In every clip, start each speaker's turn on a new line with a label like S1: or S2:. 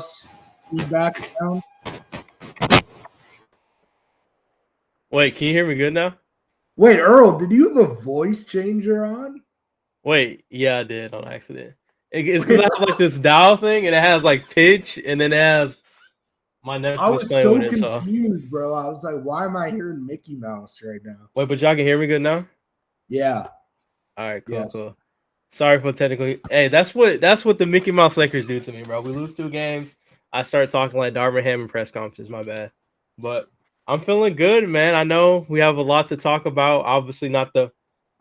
S1: feedback sound?
S2: Wait, can you hear me good now?
S1: Wait, Earl, did you have a voice changer on?
S2: Wait, yeah, I did on accident. It's because I have like this dial thing, and it has like pitch, and then it has my
S1: I
S2: Netflix
S1: was
S2: playing with
S1: so
S2: it. So
S1: confused, bro. I was like, why am I hearing Mickey Mouse right now?
S2: wait, but y'all can hear me good now?
S1: Yeah.
S2: All right, cool,
S1: Yes.
S2: cool. Sorry for technically. Hey, that's what the Mickey Mouse Lakers do to me, bro. We lose 2 games. I start talking like Darvin Ham in press conferences. My bad, but I'm feeling good, man. I know we have a lot to talk about. Obviously, not the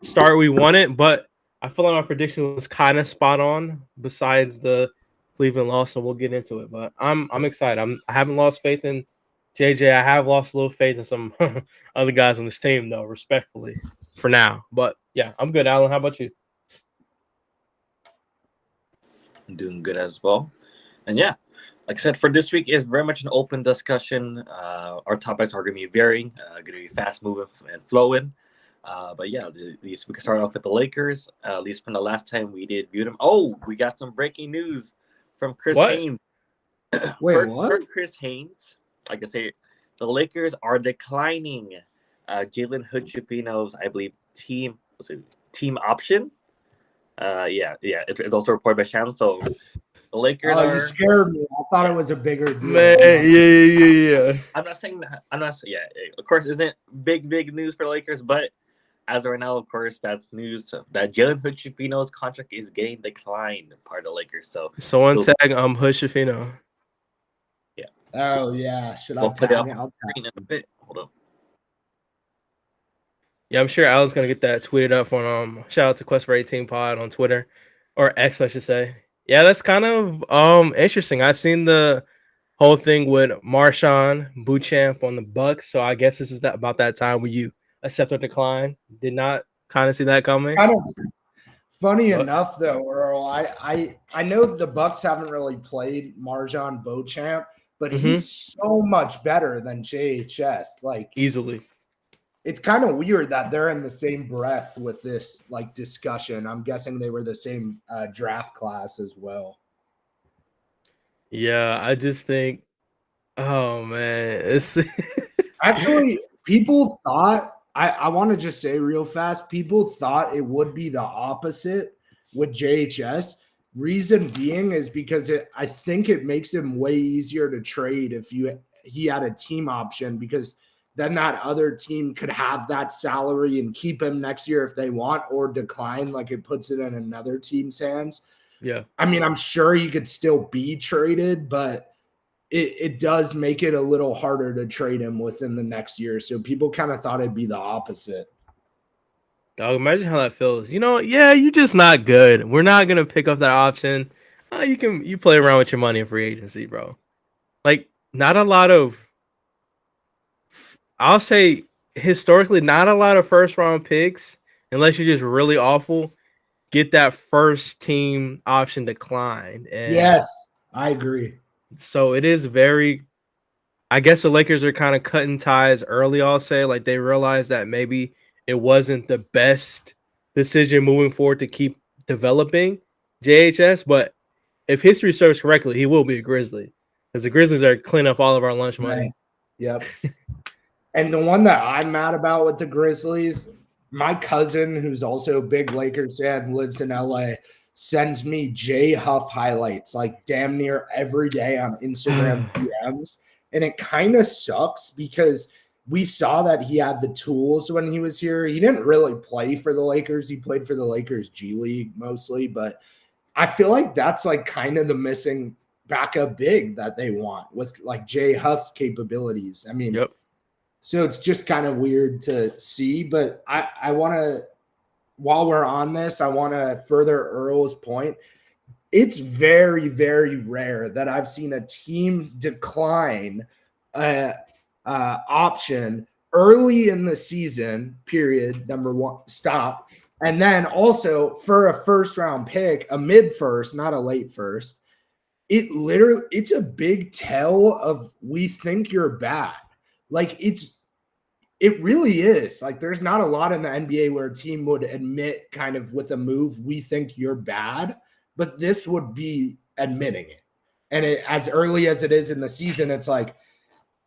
S2: start we wanted, but I feel like my prediction was kind of spot on. Besides the Cleveland loss, so we'll get into it. But I'm excited. I haven't lost faith in JJ. I have lost a little faith in some other guys on this team, though. Respectfully, for now. But yeah, I'm good. Alan, how about you?
S3: I'm doing good as well. And yeah, like I said, for this week is very much an open discussion. Our topics are going to be varying, going to be fast moving and flowing. But yeah, at least we can start off with the Lakers. At least from the last time we did view them. Oh, we got some breaking news from Chris
S2: What?
S3: Haynes.
S1: Wait, what?
S3: Per Chris Haynes, like I say, the Lakers are declining Jalen Hood-Schifino's, I believe, team option. It's also reported by Sham. So the Lakers
S1: Oh,
S3: are.
S1: you scared me. I thought it was a bigger deal.
S2: Man, yeah.
S3: I'm not saying that. I'm not. Yeah, of course, isn't big news for the Lakers, but as of right now, of course, that's news that Jalen Hood-Schifino's contract is getting declined part of the Lakers. So
S2: Someone tag Hood-Schifino.
S3: Yeah.
S1: Oh yeah. Should
S3: we'll
S1: I
S3: put it
S1: tag
S3: up
S1: it? I'll tag
S3: in a bit. Hold on.
S2: Yeah, I'm sure Alan's gonna get that tweeted up on shout out to Quest for 18 Pod on Twitter or X, I should say. Yeah, that's kind of interesting. I seen the whole thing with Marshawn Bootchamp on the Bucks, so I guess this is about that time where you accept or decline. Did not kind of see that coming.
S1: Kind of funny
S2: But-
S1: enough, though, Earl. I know the Bucks haven't really played Marjan Beauchamp, but he's so much better than JHS. Like
S2: Easily.
S1: it's kind of weird that they're in the same breath with this like discussion. I'm guessing they were the same draft class as well.
S2: Yeah, I just think, oh man, it's
S1: Actually, people thought I want to just say real fast, people thought it would be the opposite with JHS. Reason being is because I think it makes him way easier to trade if he had a team option, because then that other team could have that salary and keep him next year if they want, or decline, like it puts it in another team's hands.
S2: yeah.
S1: I mean, I'm sure he could still be traded, but it does make it a little harder to trade him within the next year. So people kind of thought it'd be the opposite.
S2: Dog, imagine how that feels. Yeah, you're just not good. We're not gonna pick up that option. You play around with your money in free agency, bro. Like, not a lot of, I'll say historically, not a lot of first round picks, unless you're just really awful, get that first team option declined. And
S1: yes, I agree.
S2: so it is very, I guess the Lakers are kind of cutting ties early, I'll say. Like, they realized that maybe it wasn't the best decision moving forward to keep developing JHS, but if history serves correctly, he will be a Grizzly, because the Grizzlies are cleaning up all of our lunch money.
S1: Right. Yep. And the one that I'm mad about with the Grizzlies, my cousin, who's also a big Lakers fan, lives in LA, sends me Jay Huff highlights like damn near every day on Instagram DMs. And it kind of sucks because we saw that he had the tools when he was here. He didn't really play for the Lakers. He played for the Lakers G League mostly, but I feel like that's like kind of the missing backup big that they want with like Jay Huff's capabilities. I mean,
S2: Yep.
S1: So it's just kind of weird to see, but I want to, while we're on this, I want to further Earl's point. It's very, very rare that I've seen a team decline option early in the season, period, number one, stop. And then also for a first round pick, a mid first, not a late first, it's a big tell of we think you're bad. Like it really is. Like there's not a lot in the NBA where a team would admit kind of with a move, we think you're bad, but this would be admitting it. And as early as it is in the season, it's like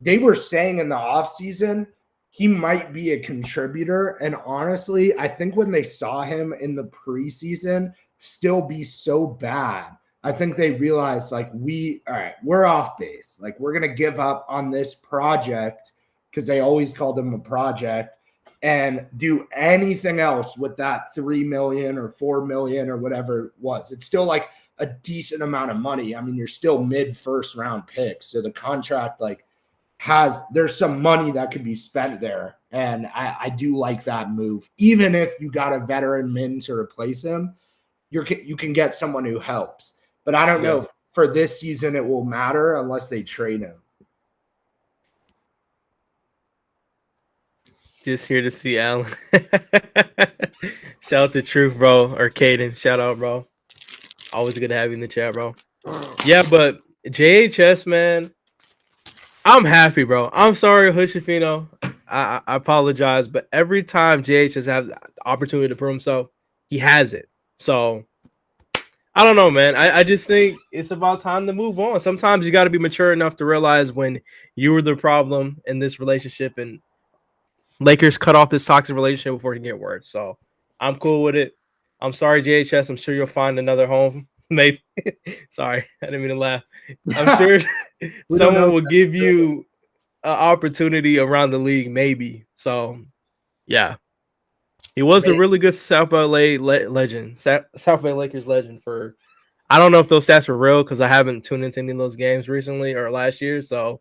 S1: they were saying in the offseason, he might be a contributor. And honestly, I think when they saw him in the preseason still be so bad, I think they realized like we're off base. Like we're going to give up on this project because they always called him a project and do anything else with that 3 million or 4 million or whatever it was. It's still like a decent amount of money. I mean, you're still mid first round picks. So the contract like there's some money that could be spent there. And I do like that move. Even if you got a veteran min to replace him, you can get someone who helps. But I don't know if for this season it will matter unless they trade him.
S2: Just here to see Alan. Shout out to Truth, bro, or Caden. Shout out, bro. Always good to have you in the chat, bro. Yeah, but JHS, man, I'm happy, bro. I'm sorry, Hood-Schifino. I apologize, but every time JHS has the opportunity to prove himself, he has it. So I don't know, man. I just think it's about time to move on. Sometimes you got to be mature enough to realize when you were the problem in this relationship, and Lakers cut off this toxic relationship before it can get worse. So I'm cool with it. I'm sorry, JHS. I'm sure you'll find another home. Maybe. Sorry, I didn't mean to laugh. I'm sure someone will give you an opportunity around the league, maybe. So, yeah. He was a really good South Bay legend, South Bay Lakers legend for. I don't know if those stats were real because I haven't tuned into any of those games recently or last year. So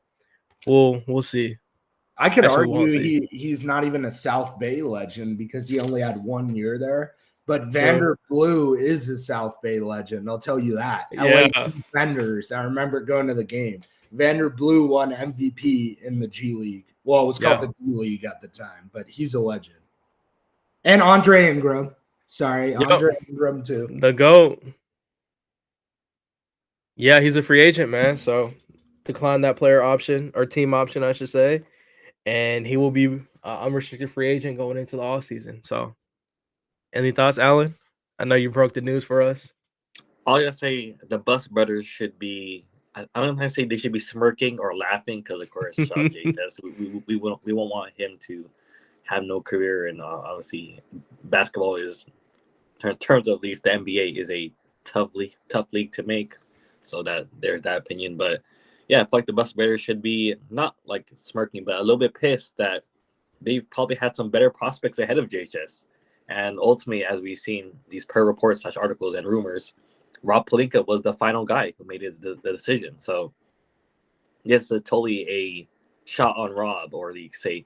S2: we'll see.
S1: I could argue he's not even a South Bay legend because he only had 1 year there. But Vander Blue is a South Bay legend. I'll tell you that.
S2: Yeah.
S1: LA Defenders. I remember going to the game. Vander Blue won MVP in the G League. Well, it was called the D League at the time, but he's a legend. And Andre Ingram. Sorry, Andre Ingram too.
S2: The GOAT. Yeah, he's a free agent, man. So decline that player option or team option, I should say. And he will be unrestricted free agent going into the offseason. So any thoughts, Alan? I know you broke the news for us.
S3: All I gotta say, the Bus brothers should be. I don't want to say they should be smirking or laughing because, of course, JHS, we won't want him to have no career. And obviously, basketball is, in terms of at least the NBA, is a tough league to make. So that there's that opinion. But yeah, I feel like the Bus brothers should be not like smirking, but a little bit pissed that they've probably had some better prospects ahead of JHS. And ultimately, as we've seen these per reports / articles and rumors, Rob Pelinka was the final guy who made the decision. So this is totally a shot on Rob, or say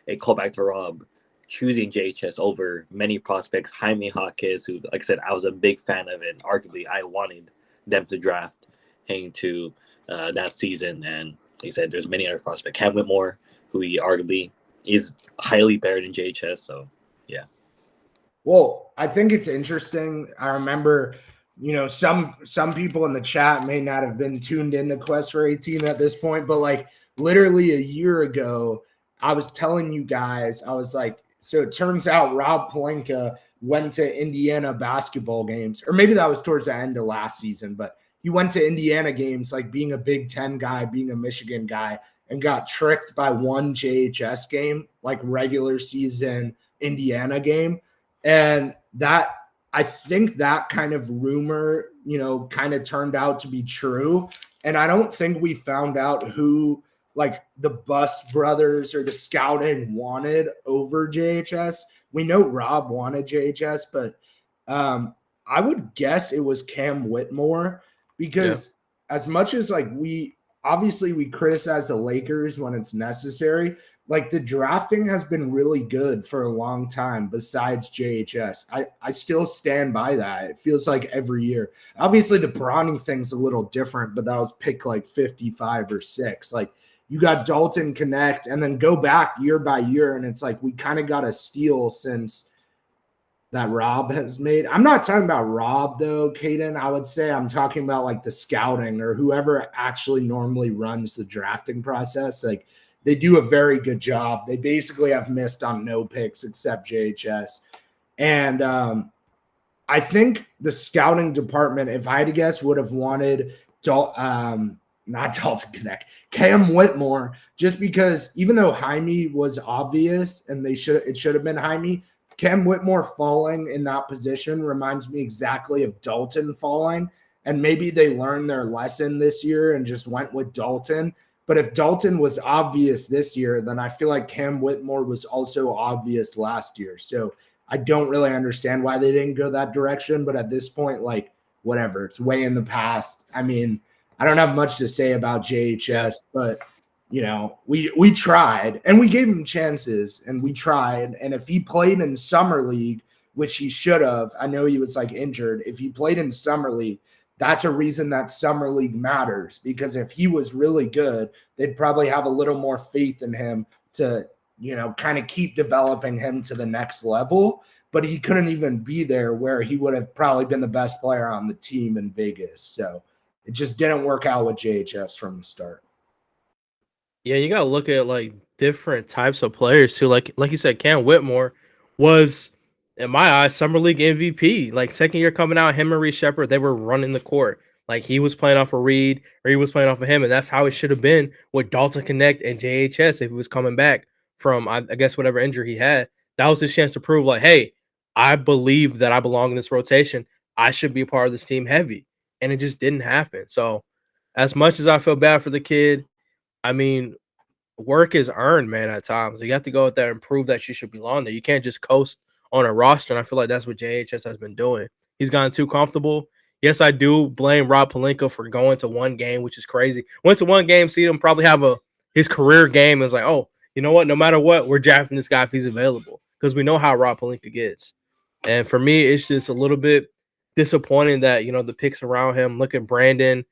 S3: a callback to Rob choosing JHS over many prospects. Jaime Jaquez, who, like I said, I was a big fan of, and arguably I wanted them to draft heading to that season. And he said there's many other prospects. Cam Whitmore, who he arguably is highly better than JHS. So yeah.
S1: Well, I think it's interesting. I remember, some people in the chat may not have been tuned into Quest for 18 at this point, but like literally a year ago, I was telling you guys, I was like, so it turns out Rob Pelinka went to Indiana basketball games, or maybe that was towards the end of last season, but he went to Indiana games, like being a Big Ten guy, being a Michigan guy, and got tricked by one JHS game, like regular season Indiana game. And that, I think that kind of rumor, kind of turned out to be true. And I don't think we found out who, like, the Bus brothers or the scouting wanted over JHS. We know Rob wanted JHS, but I would guess it was Cam Whitmore, because as much as like we criticize the Lakers when it's necessary, like the drafting has been really good for a long time besides JHS. I still stand by that. It feels like every year. Obviously the Bronny thing's a little different, but that was pick like 55 or 6. Like you got Dalton Connect, and then go back year by year, and it's like we kind of got a steal since that Rob has made. I'm not talking about Rob though, Caden. I would say I'm talking about like the scouting or whoever actually normally runs the drafting process. Like they do a very good job. They basically have missed on no picks except JHS. And I think the scouting department, if I had to guess, would have wanted not Dalton Connect, Cam Whitmore, just because even though Jaime was obvious and it should have been Jaime, Cam Whitmore falling in that position reminds me exactly of Dalton falling. And maybe they learned their lesson this year and just went with Dalton. But if Dalton was obvious this year, then I feel like Cam Whitmore was also obvious last year. So I don't really understand why they didn't go that direction. But at this point, like, whatever, it's way in the past. I mean, I don't have much to say about JHS, but you know, we tried and we gave him chances and we tried. And if he played in summer league, which he should have, I know he was like injured. If he played in summer league, that's a reason that summer league matters, because if he was really good, they'd probably have a little more faith in him to, you know, kind of keep developing him to the next level. But he couldn't even be there where he would have probably been the best player on the team in Vegas. So it just didn't work out with JHS from the start.
S2: Yeah, you gotta look at like different types of players too. Like you said, Cam Whitmore was, in my eyes, summer league MVP. Like second year coming out, him and Reed Shepard, they were running the court. Like he was playing off of Reed or he was playing off of him, and that's how it should have been with Dalton Connect and JHS if he was coming back from I guess whatever injury he had. That was his chance to prove like, hey, I believe that I belong in this rotation. I should be a part of this team heavy. And it just didn't happen. So as much as I feel bad for the kid, I mean, work is earned, man, at times. You have to go out there and prove that you should belong there. You can't just coast on a roster, and I feel like that's what JHS has been doing. He's gotten too comfortable. Yes, I do blame Rob Pelinka for going to one game, which is crazy. Went to one game, see him probably have his career game, and was like, oh, you know what? No matter what, we're drafting this guy if he's available, because we know how Rob Pelinka gets. And for me, it's just a little bit disappointing that, you know, the picks around him. Look at Brandon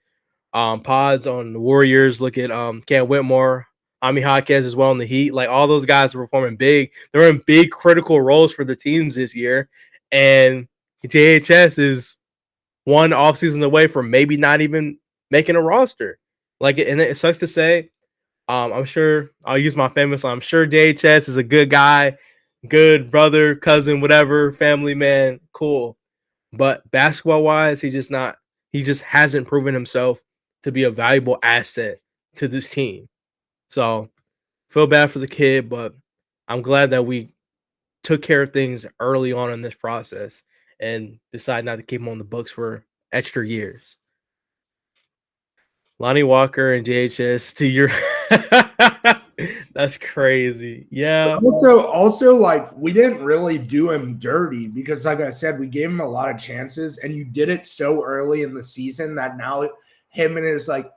S2: Pods on the Warriors. Look at Cam Whitmore, Ami Jaquez as well in the Heat. Like all those guys are performing big. They're in big critical roles for the teams this year. And JHS is one offseason away from maybe not even making a roster. Like, and it sucks to say. I'm sure I'll use my famous line. I'm sure JHS is a good guy, good brother, cousin, whatever, family man, cool. But basketball wise, he just hasn't proven himself to be a valuable asset to this team. So feel bad for the kid, but I'm glad that we took care of things early on in this process and decided not to keep him on the books for extra years. Lonnie Walker and JHS to your that's crazy. Yeah.
S1: Also, like, we didn't really do him dirty because, like I said, we gave him a lot of chances, and you did it so early in the season that now him and his like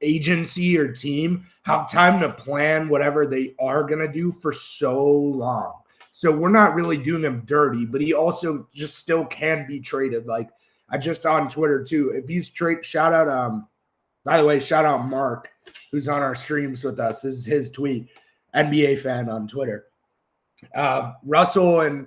S1: agency or team have time to plan whatever they are gonna do for so long. So we're not really doing him dirty, but he also just still can be traded. Like I just on Twitter too. If he's shout out by the way, shout out Mark, who's on our streams with us. This is his tweet, NBA fan on Twitter. Russell and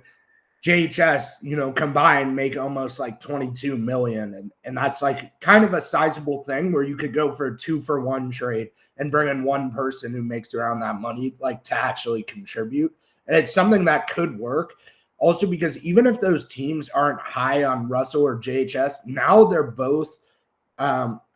S1: JHS, you know, combined make almost like 22 million. And that's like kind of a sizable thing where you could go for a 2-for-1 trade and bring in one person who makes around that money, like to actually contribute. And it's something that could work. Also, because even if those teams aren't high on Russell or JHS, now they're both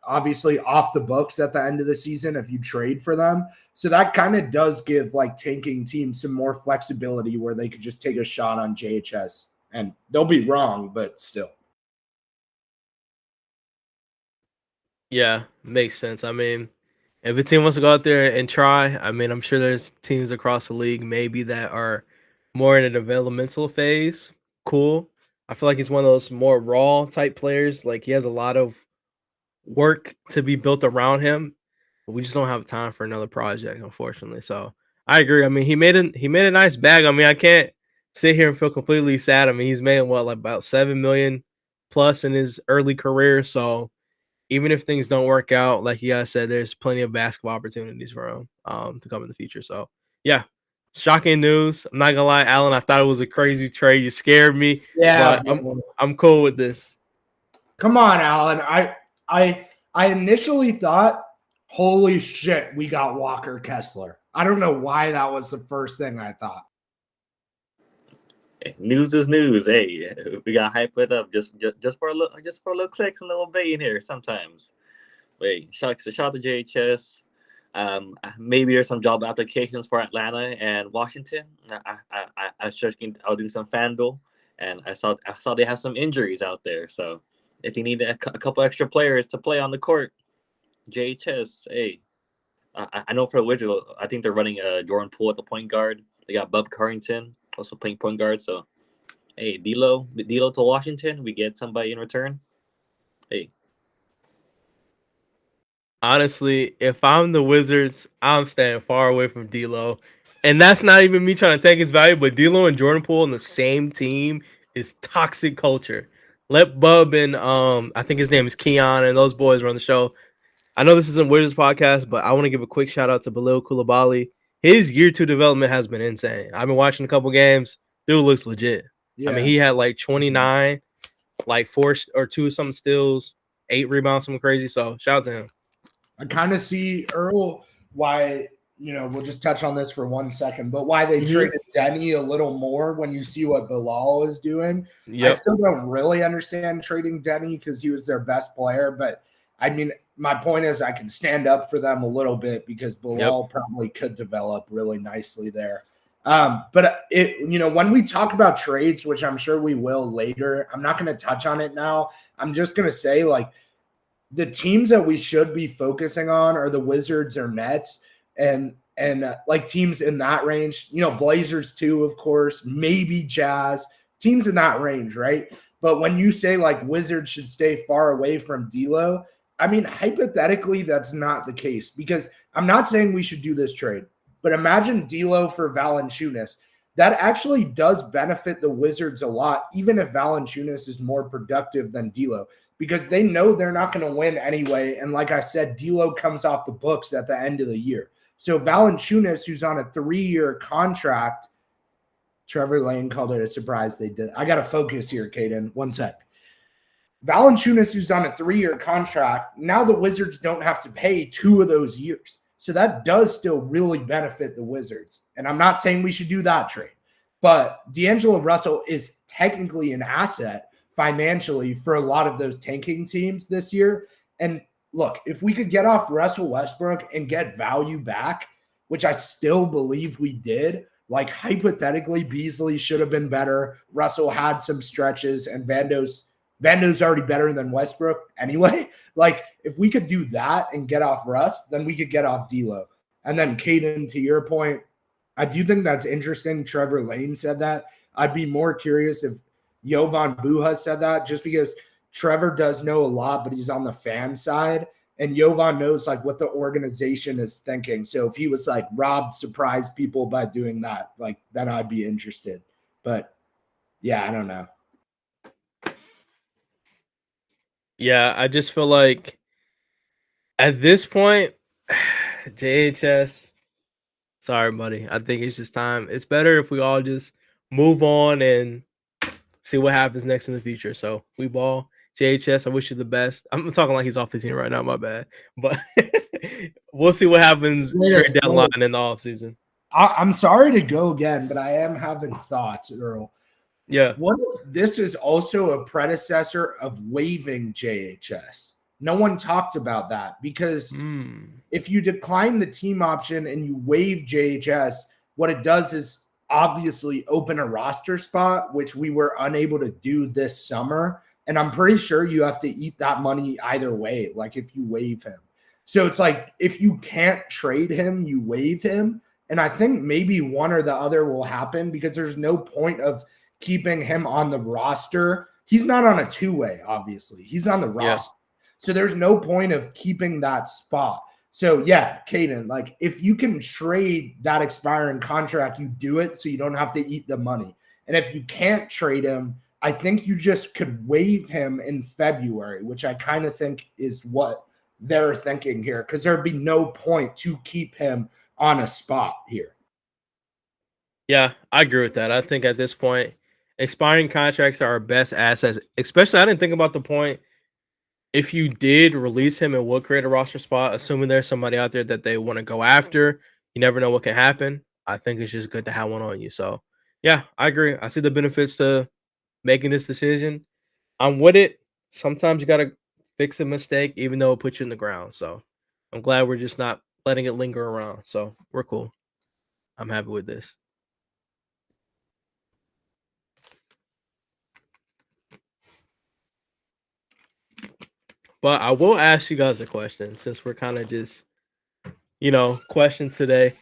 S1: obviously off the books at the end of the season if you trade for them. So that kind of does give like tanking teams some more flexibility where they could just take a shot on JHS, and they'll be wrong, but still.
S2: Yeah, makes sense. I mean, if a team wants to go out there and try, I mean, I'm sure there's teams across the league maybe that are more in a developmental phase. Cool. I feel like he's one of those more raw type players. Like he has a lot of work to be built around him, but we just don't have time for another project, unfortunately. So I agree. I mean, he made a nice bag. I mean, I can't sit here and feel completely sad. I mean, he's made what, like about 7 million plus in his early career. So even if things don't work out, like you guys said, there's plenty of basketball opportunities for him to come in the future. So yeah, shocking news. I'm not gonna lie, Alan. I thought it was a crazy trade. You scared me.
S1: Yeah,
S2: but I'm cool with this.
S1: Come on, Alan. I initially thought, holy shit, we got Walker Kessler. I don't know why that was the first thing I thought.
S3: News is news. Hey, we got hype it up just for a little clicks and a little bait in here sometimes. Wait, shout out to JHS. Maybe there's some job applications for Atlanta and Washington. I was checking. I was doing some FanDuel, and I saw they have some injuries out there. So if you need a couple extra players to play on the court, JHS. Hey, I know for the Wizards, I think they're running Jordan Poole at the point guard. They got Bub Carrington also playing point guard. So hey, D'Lo to Washington. We get somebody in return. Hey,
S2: Honestly, if I'm the Wizards, I'm staying far away from D'Lo. And that's not even me trying to take his value, but D'Lo and Jordan Poole on the same team is toxic culture. Let Bub and I think his name is Keon and those boys run the show. I know this isn't Wizards podcast, but I want to give a quick shout out to Bilal Koulibaly. His year 2 development has been insane. I've been watching a couple games. Dude looks legit.
S1: Yeah.
S2: I mean, he had like 29, like 4 or 2 something steals, 8 rebounds, something crazy. So shout out to him.
S1: I kind of see, Earl, why, we'll just touch on this for 1 second, but why they traded Denny a little more when you see what Bilal is doing. Yep. I still don't really understand trading Denny because he was their best player, but I mean, my point is I can stand up for them a little bit because Bilal probably could develop really nicely there. But when we talk about trades, which I'm sure we will later, I'm not going to touch on it now. I'm just going to say, like, the teams that we should be focusing on are the Wizards or Nets and like teams in that range, Blazers too, of course, maybe Jazz, teams in that range, right? But when you say like Wizards should stay far away from D'Lo, I mean, hypothetically, that's not the case because I'm not saying we should do this trade, but imagine D'Lo for Valanciunas. That actually does benefit the Wizards a lot, even if Valanciunas is more productive than D'Lo, because they know they're not going to win anyway. And like I said, D'Lo comes off the books at the end of the year. So Valanciunas, who's on a 3-year contract, Trevor Lane called it a surprise they did. I got to focus here, Caden. 1 sec. Valanciunas, who's on a 3-year contract, now the Wizards don't have to pay 2 of those years. So that does still really benefit the Wizards. And I'm not saying we should do that trade, but D'Angelo Russell is technically an asset financially for a lot of those tanking teams this year. And look, if we could get off Russell Westbrook and get value back, which I still believe we did, like hypothetically, Beasley should have been better. Russell had some stretches and Vando's already better than Westbrook anyway. Like if we could do that and get off Russ, then we could get off D'Lo. And then Caden, to your point, I do think that's interesting. Trevor Lane said that. I'd be more curious if Jovan Buha said that, just because Trevor does know a lot, but he's on the fan side. And Jovan knows like what the organization is thinking. So if he was like Rob surprised people by doing that, like then I'd be interested. But yeah, I don't know.
S2: Yeah, I just feel like at this point, JHS, sorry, buddy. I think it's just time. It's better if we all just move on and see what happens next in the future. So we ball. JHS, I wish you the best. I'm talking like he's off the team right now, my bad. But we'll see what happens trade deadline in the offseason.
S1: I'm sorry to go again, but I am having thoughts, Earl.
S2: Yeah.
S1: What if this is also a predecessor of waiving JHS? No one talked about that because if you decline the team option and you waive JHS, what it does is obviously open a roster spot, which we were unable to do this summer. And I'm pretty sure you have to eat that money either way, like if you waive him. So it's like if you can't trade him, you waive him. And I think maybe one or the other will happen because there's no point of keeping him on the roster. He's not on a 2-way, obviously. He's on the roster. So there's no point of keeping that spot. So yeah, Caden, like if you can trade that expiring contract, you do it so you don't have to eat the money. And if you can't trade him, I think you just could waive him in February, which I kind of think is what they're thinking here, because there'd be no point to keep him on a spot here.
S2: Yeah, I agree with that. I think at this point, expiring contracts are our best assets. Especially, I didn't think about the point. If you did release him and would create a roster spot, assuming there's somebody out there that they want to go after, you never know what can happen. I think it's just good to have one on you. So, yeah, I agree. I see the benefits to making this decision. I'm with it. Sometimes you got to fix a mistake, even though it puts you in the ground. So I'm glad we're just not letting it linger around. So we're cool. I'm happy with this. But I will ask you guys a question since we're kind of just, questions today.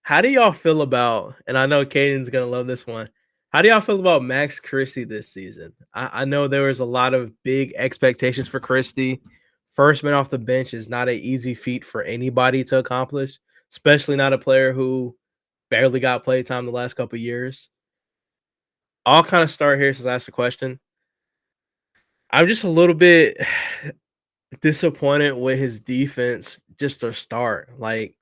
S2: How do y'all feel about, and I know Caden's going to love this one. How do y'all feel about Max Christie this season? I know there was a lot of big expectations for Christie. First man off the bench is not an easy feat for anybody to accomplish, especially not a player who barely got play time the last couple of years. I'll kind of start here since I asked the question. I'm just a little bit disappointed with his defense just to start. Like,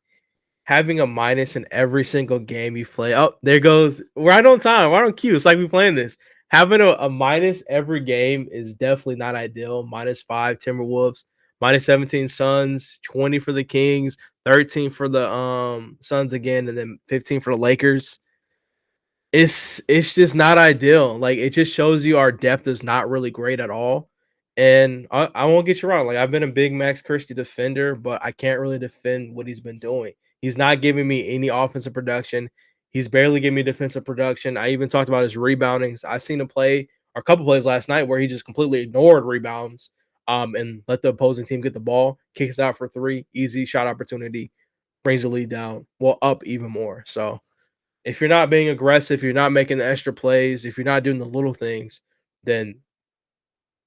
S2: having a minus in every single game you play. Oh, there goes. Right on time. Right on cue. It's like we playing this. Having a minus every game is definitely not ideal. -5 Timberwolves, -17 Suns, 20 for the Kings, 13 for the Suns again, and then 15 for the Lakers. It's just not ideal. Like, it just shows you our depth is not really great at all. And I won't get you wrong. Like, I've been a big Max Christie defender, but I can't really defend what he's been doing. He's not giving me any offensive production. He's barely giving me defensive production. I even talked about his reboundings. I seen him play or a couple plays last night where he just completely ignored rebounds and let the opposing team get the ball, kicks out for three, easy shot opportunity, brings the lead down, well, up even more. So if you're not being aggressive, you're not making the extra plays, if you're not doing the little things, then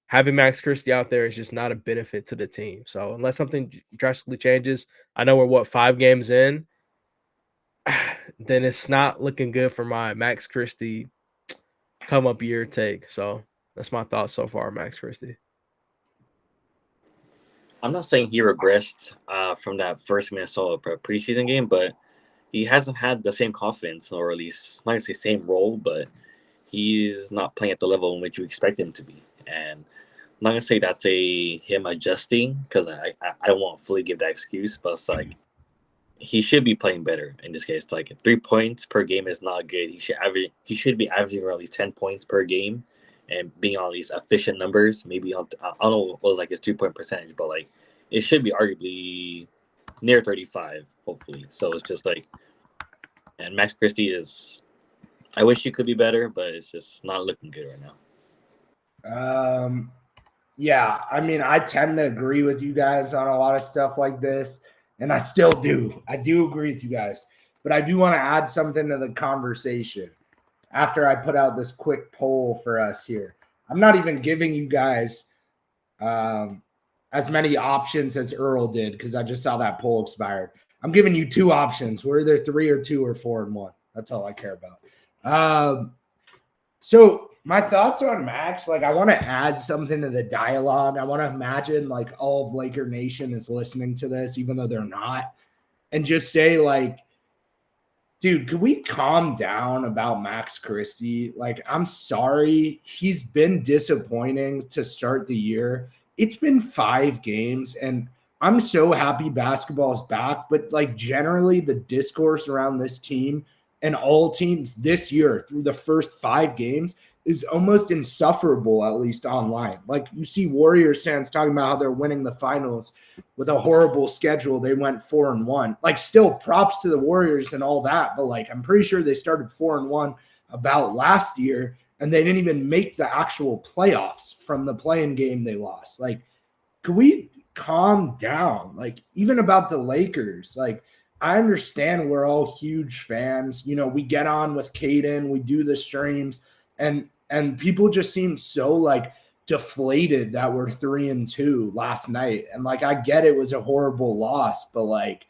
S2: having Max Christie out there is just not a benefit to the team. So unless something drastically changes, I know we're 5 games in, then it's not looking good for my Max Christie come up year take. So that's my thoughts so far, Max Christie.
S3: I'm not saying he regressed from that first Minnesota preseason game, but he hasn't had the same confidence, or at least not to say same role, but he's not playing at the level in which you expect him to be. And I'm not gonna say that's him adjusting, because I don't want to fully give that excuse, but it's like he should be playing better in this case. Like 3 points per game is not good. He should be averaging around at least 10 points per game and being on these efficient numbers. Maybe I don't know what was like his 2-point percentage, but like it should be arguably near 35, hopefully. So it's just like, and Max Christie is, I wish he could be better, but it's just not looking good right now.
S1: Yeah, I mean, I tend to agree with you guys on a lot of stuff like this, and I still do. I do agree with you guys, but I do want to add something to the conversation after I put out this quick poll for us here. I'm not even giving you guys as many options as Earl did, because I just saw that poll expired. I'm giving you 2 options. We're either 3 or 2 or 4 and 1. That's all I care about. So my thoughts on Max, like, I want to add something to the dialogue. I want to imagine like all of Laker Nation is listening to this, even though they're not, and just say like, dude, could we calm down about Max Christie? Like, I'm sorry. He's been disappointing to start the year. It's been 5 games, and I'm so happy basketball is back. But like, generally the discourse around this team and all teams this year through the first 5 games is almost insufferable, at least online. Like, you see Warriors fans talking about how they're winning the finals with a horrible schedule. They went 4-1. Like, still props to the Warriors and all that, but like, I'm pretty sure they started 4-1 about last year, and they didn't even make the actual playoffs from the play-in game they lost. Like, could we calm down? Like, even about the Lakers, like, I understand we're all huge fans. You know, we get on with Caden, we do the streams, and people just seem so like deflated that we're 3-2 last night. And like, I get it was a horrible loss, but like,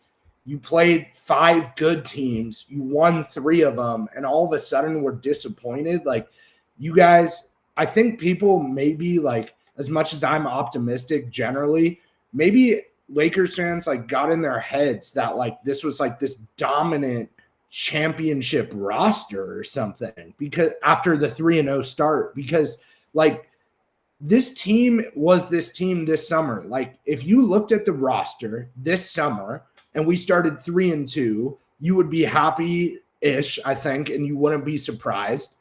S1: you played 5 good teams, you won 3 of them, and all of a sudden we're disappointed. Like, you guys, I think people maybe, like, as much as I'm optimistic generally, maybe Lakers fans like got in their heads that like this was like this dominant championship roster or something, because after the 3-0 start, because like this team was this team this summer. Like, if you looked at the roster this summer and we started 3-2, you would be happy-ish, I think, and you wouldn't be surprised.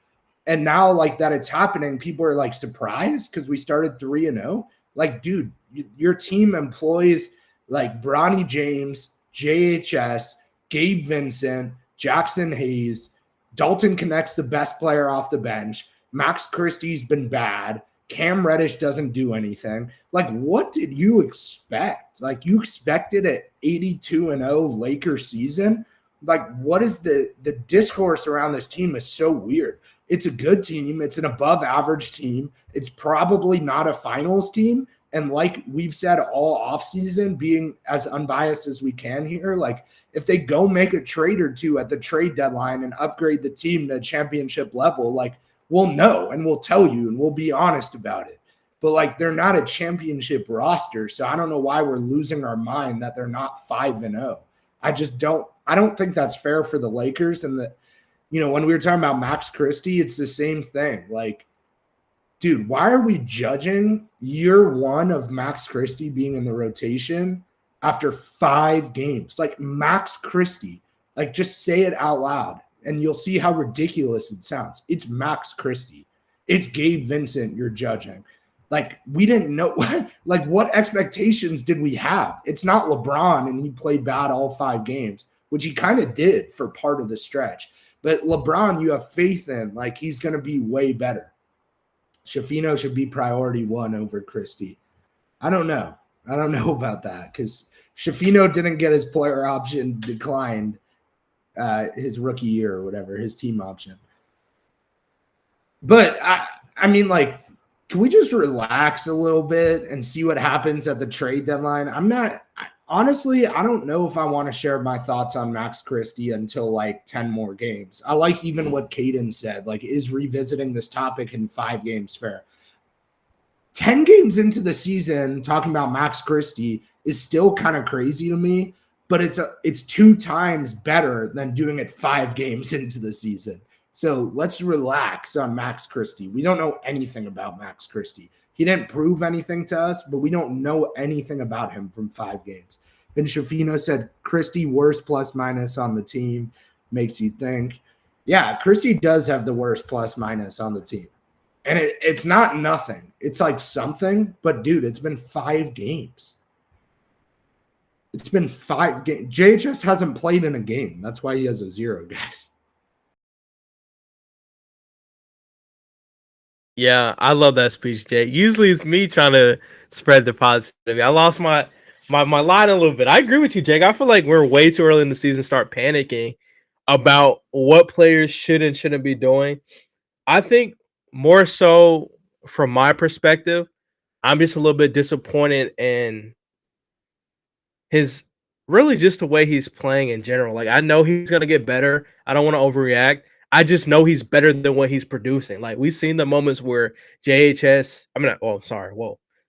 S1: And now, like, that it's happening, people are like surprised because we started 3-0. Like, dude, your team employs like Bronny James, JHS, Gabe Vincent, Jackson Hayes. Dalton Connect's the best player off the bench. Max Christie's been bad. Cam Reddish doesn't do anything. Like, what did you expect? Like, you expected an 82-0 Lakers season? Like, what is the discourse around this team is so weird. It's a good team. It's an above average team. It's probably not a finals team. And like we've said all offseason, being as unbiased as we can here, like if they go make a trade or two at the trade deadline and upgrade the team to championship level, like we'll know and we'll tell you and we'll be honest about it. But like they're not a championship roster. So I don't know why we're losing our mind that they're not 5-0. I don't think that's fair for the Lakers. And when we were talking about Max Christie, it's the same thing. Like, dude, why are we judging year one of Max Christie being in the rotation after 5 games? Like Max Christie, like just say it out loud and you'll see how ridiculous it sounds. It's Max Christie. It's Gabe Vincent you're judging. Like we didn't know like what expectations did we have? It's not LeBron and he played bad all 5 games, which he kind of did for part of the stretch. But LeBron, you have faith in, like he's going to be way better. Schifino should be priority 1 over Christie. I don't know about that because Schifino didn't get his player option declined his rookie year or whatever, his team option. But I mean, like, can we just relax a little bit and see what happens at the trade deadline? Honestly, I don't know if I want to share my thoughts on Max Christie until like 10 more games. I like even what Caden said, like, is revisiting this topic in 5 games fair? 10 games into the season, talking about Max Christie is still kind of crazy to me, but it's 2 times better than doing it 5 games into the season. So let's relax on Max Christie. We don't know anything about Max Christie. He didn't prove anything to us, but we don't know anything about him from 5 games. And Schifino said, Christie worst plus minus on the team makes you think. Yeah, Christie does have the worst plus minus on the team. And it's not nothing. It's like something, but dude, it's been 5 games. It's been 5 games. JHS hasn't played in a game. That's why he has a 0, guys.
S2: Yeah, I love that speech, Jay. Usually it's me trying to spread the positivity. I lost my line a little bit. I agree with you, Jake. I feel like we're way too early in the season to start panicking about what players should and shouldn't be doing. I think more so from my perspective, I'm just a little bit disappointed in his really just the way he's playing in general. Like, I know he's going to get better. I don't want to overreact. I just know he's better than what he's producing. Like, we've seen the moments where JHS,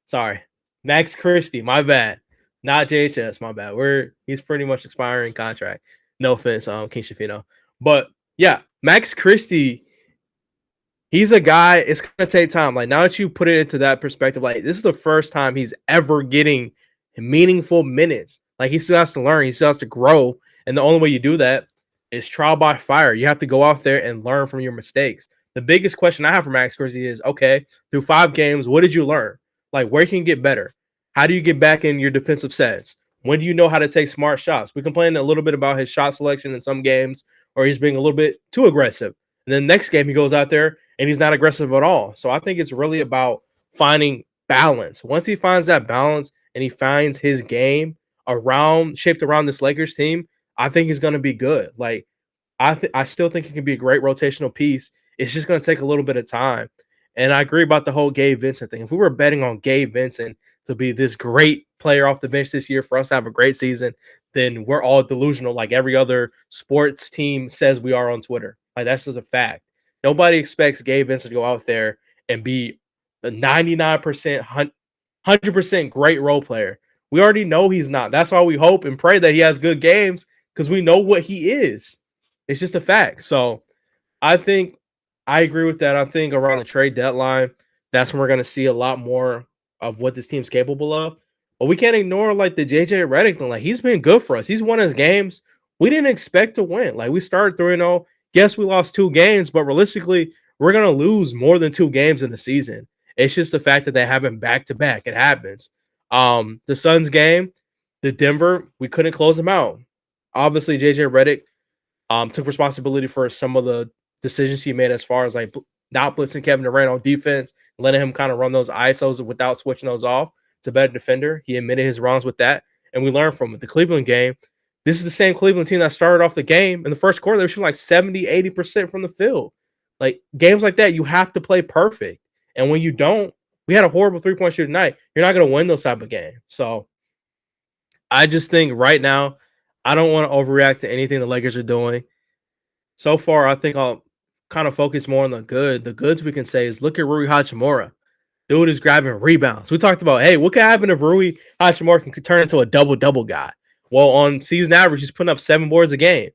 S2: sorry. Max Christie, my bad. Not JHS, my bad. He's pretty much expiring contract. No offense, King Schifino. But yeah, Max Christie, he's a guy, it's gonna take time. Like, now that you put it into that perspective, like, this is the first time he's ever getting meaningful minutes. Like, he still has to learn, he still has to grow. And the only way you do that is trial by fire. You have to go out there and learn from your mistakes. The biggest question I have for Max Christie is, okay, through 5 games, what did you learn? Like, where can you get better? How do you get back in your defensive sets? When do you know how to take smart shots? We complained a little bit about his shot selection in some games, or he's being a little bit too aggressive. And then next game, he goes out there and he's not aggressive at all. So I think it's really about finding balance. Once he finds that balance and he finds his game shaped around this Lakers team, I think he's going to be good. Like, I still think he can be a great rotational piece. It's just going to take a little bit of time. And I agree about the whole Gabe Vincent thing. If we were betting on Gabe Vincent to be this great player off the bench this year for us to have a great season, then we're all delusional like every other sports team says we are on Twitter. Like, that's just a fact. Nobody expects Gabe Vincent to go out there and be a 99%, 100% great role player. We already know he's not. That's why we hope and pray that he has good games, because we know what he is. It's just a fact. So I think I agree with that. I think around the trade deadline, that's when we're going to see a lot more of what this team's capable of. But we can't ignore like the JJ Redick thing. Like, he's been good for us. He's won his games we didn't expect to win. Like, we started 3-0. Yes, we lost 2 games, but realistically, we're going to lose more than 2 games in the season. It's just the fact that they have him back to back. It happens. The Suns game, the Denver, we couldn't close them out. Obviously, JJ Redick took responsibility for some of the decisions he made as far as like not blitzing Kevin Durant on defense, letting him kind of run those ISOs without switching those off. It's a better defender. He admitted his wrongs with that, and we learned from it. The Cleveland game, this is the same Cleveland team that started off the game in the first quarter. They were shooting like 70, 80% from the field. Like games like that, you have to play perfect. And when you don't, we had a horrible 3-point shooting night. You're not going to win those type of games. So I just think right now, I don't want to overreact to anything the Lakers are doing. So far, I think I'll kind of focus more on the good. The goods we can say is look at Rui Hachimura. Dude is grabbing rebounds. We talked about, hey, what could happen if Rui Hachimura can turn into a double-double guy? Well, on season average, he's putting up 7 boards a game.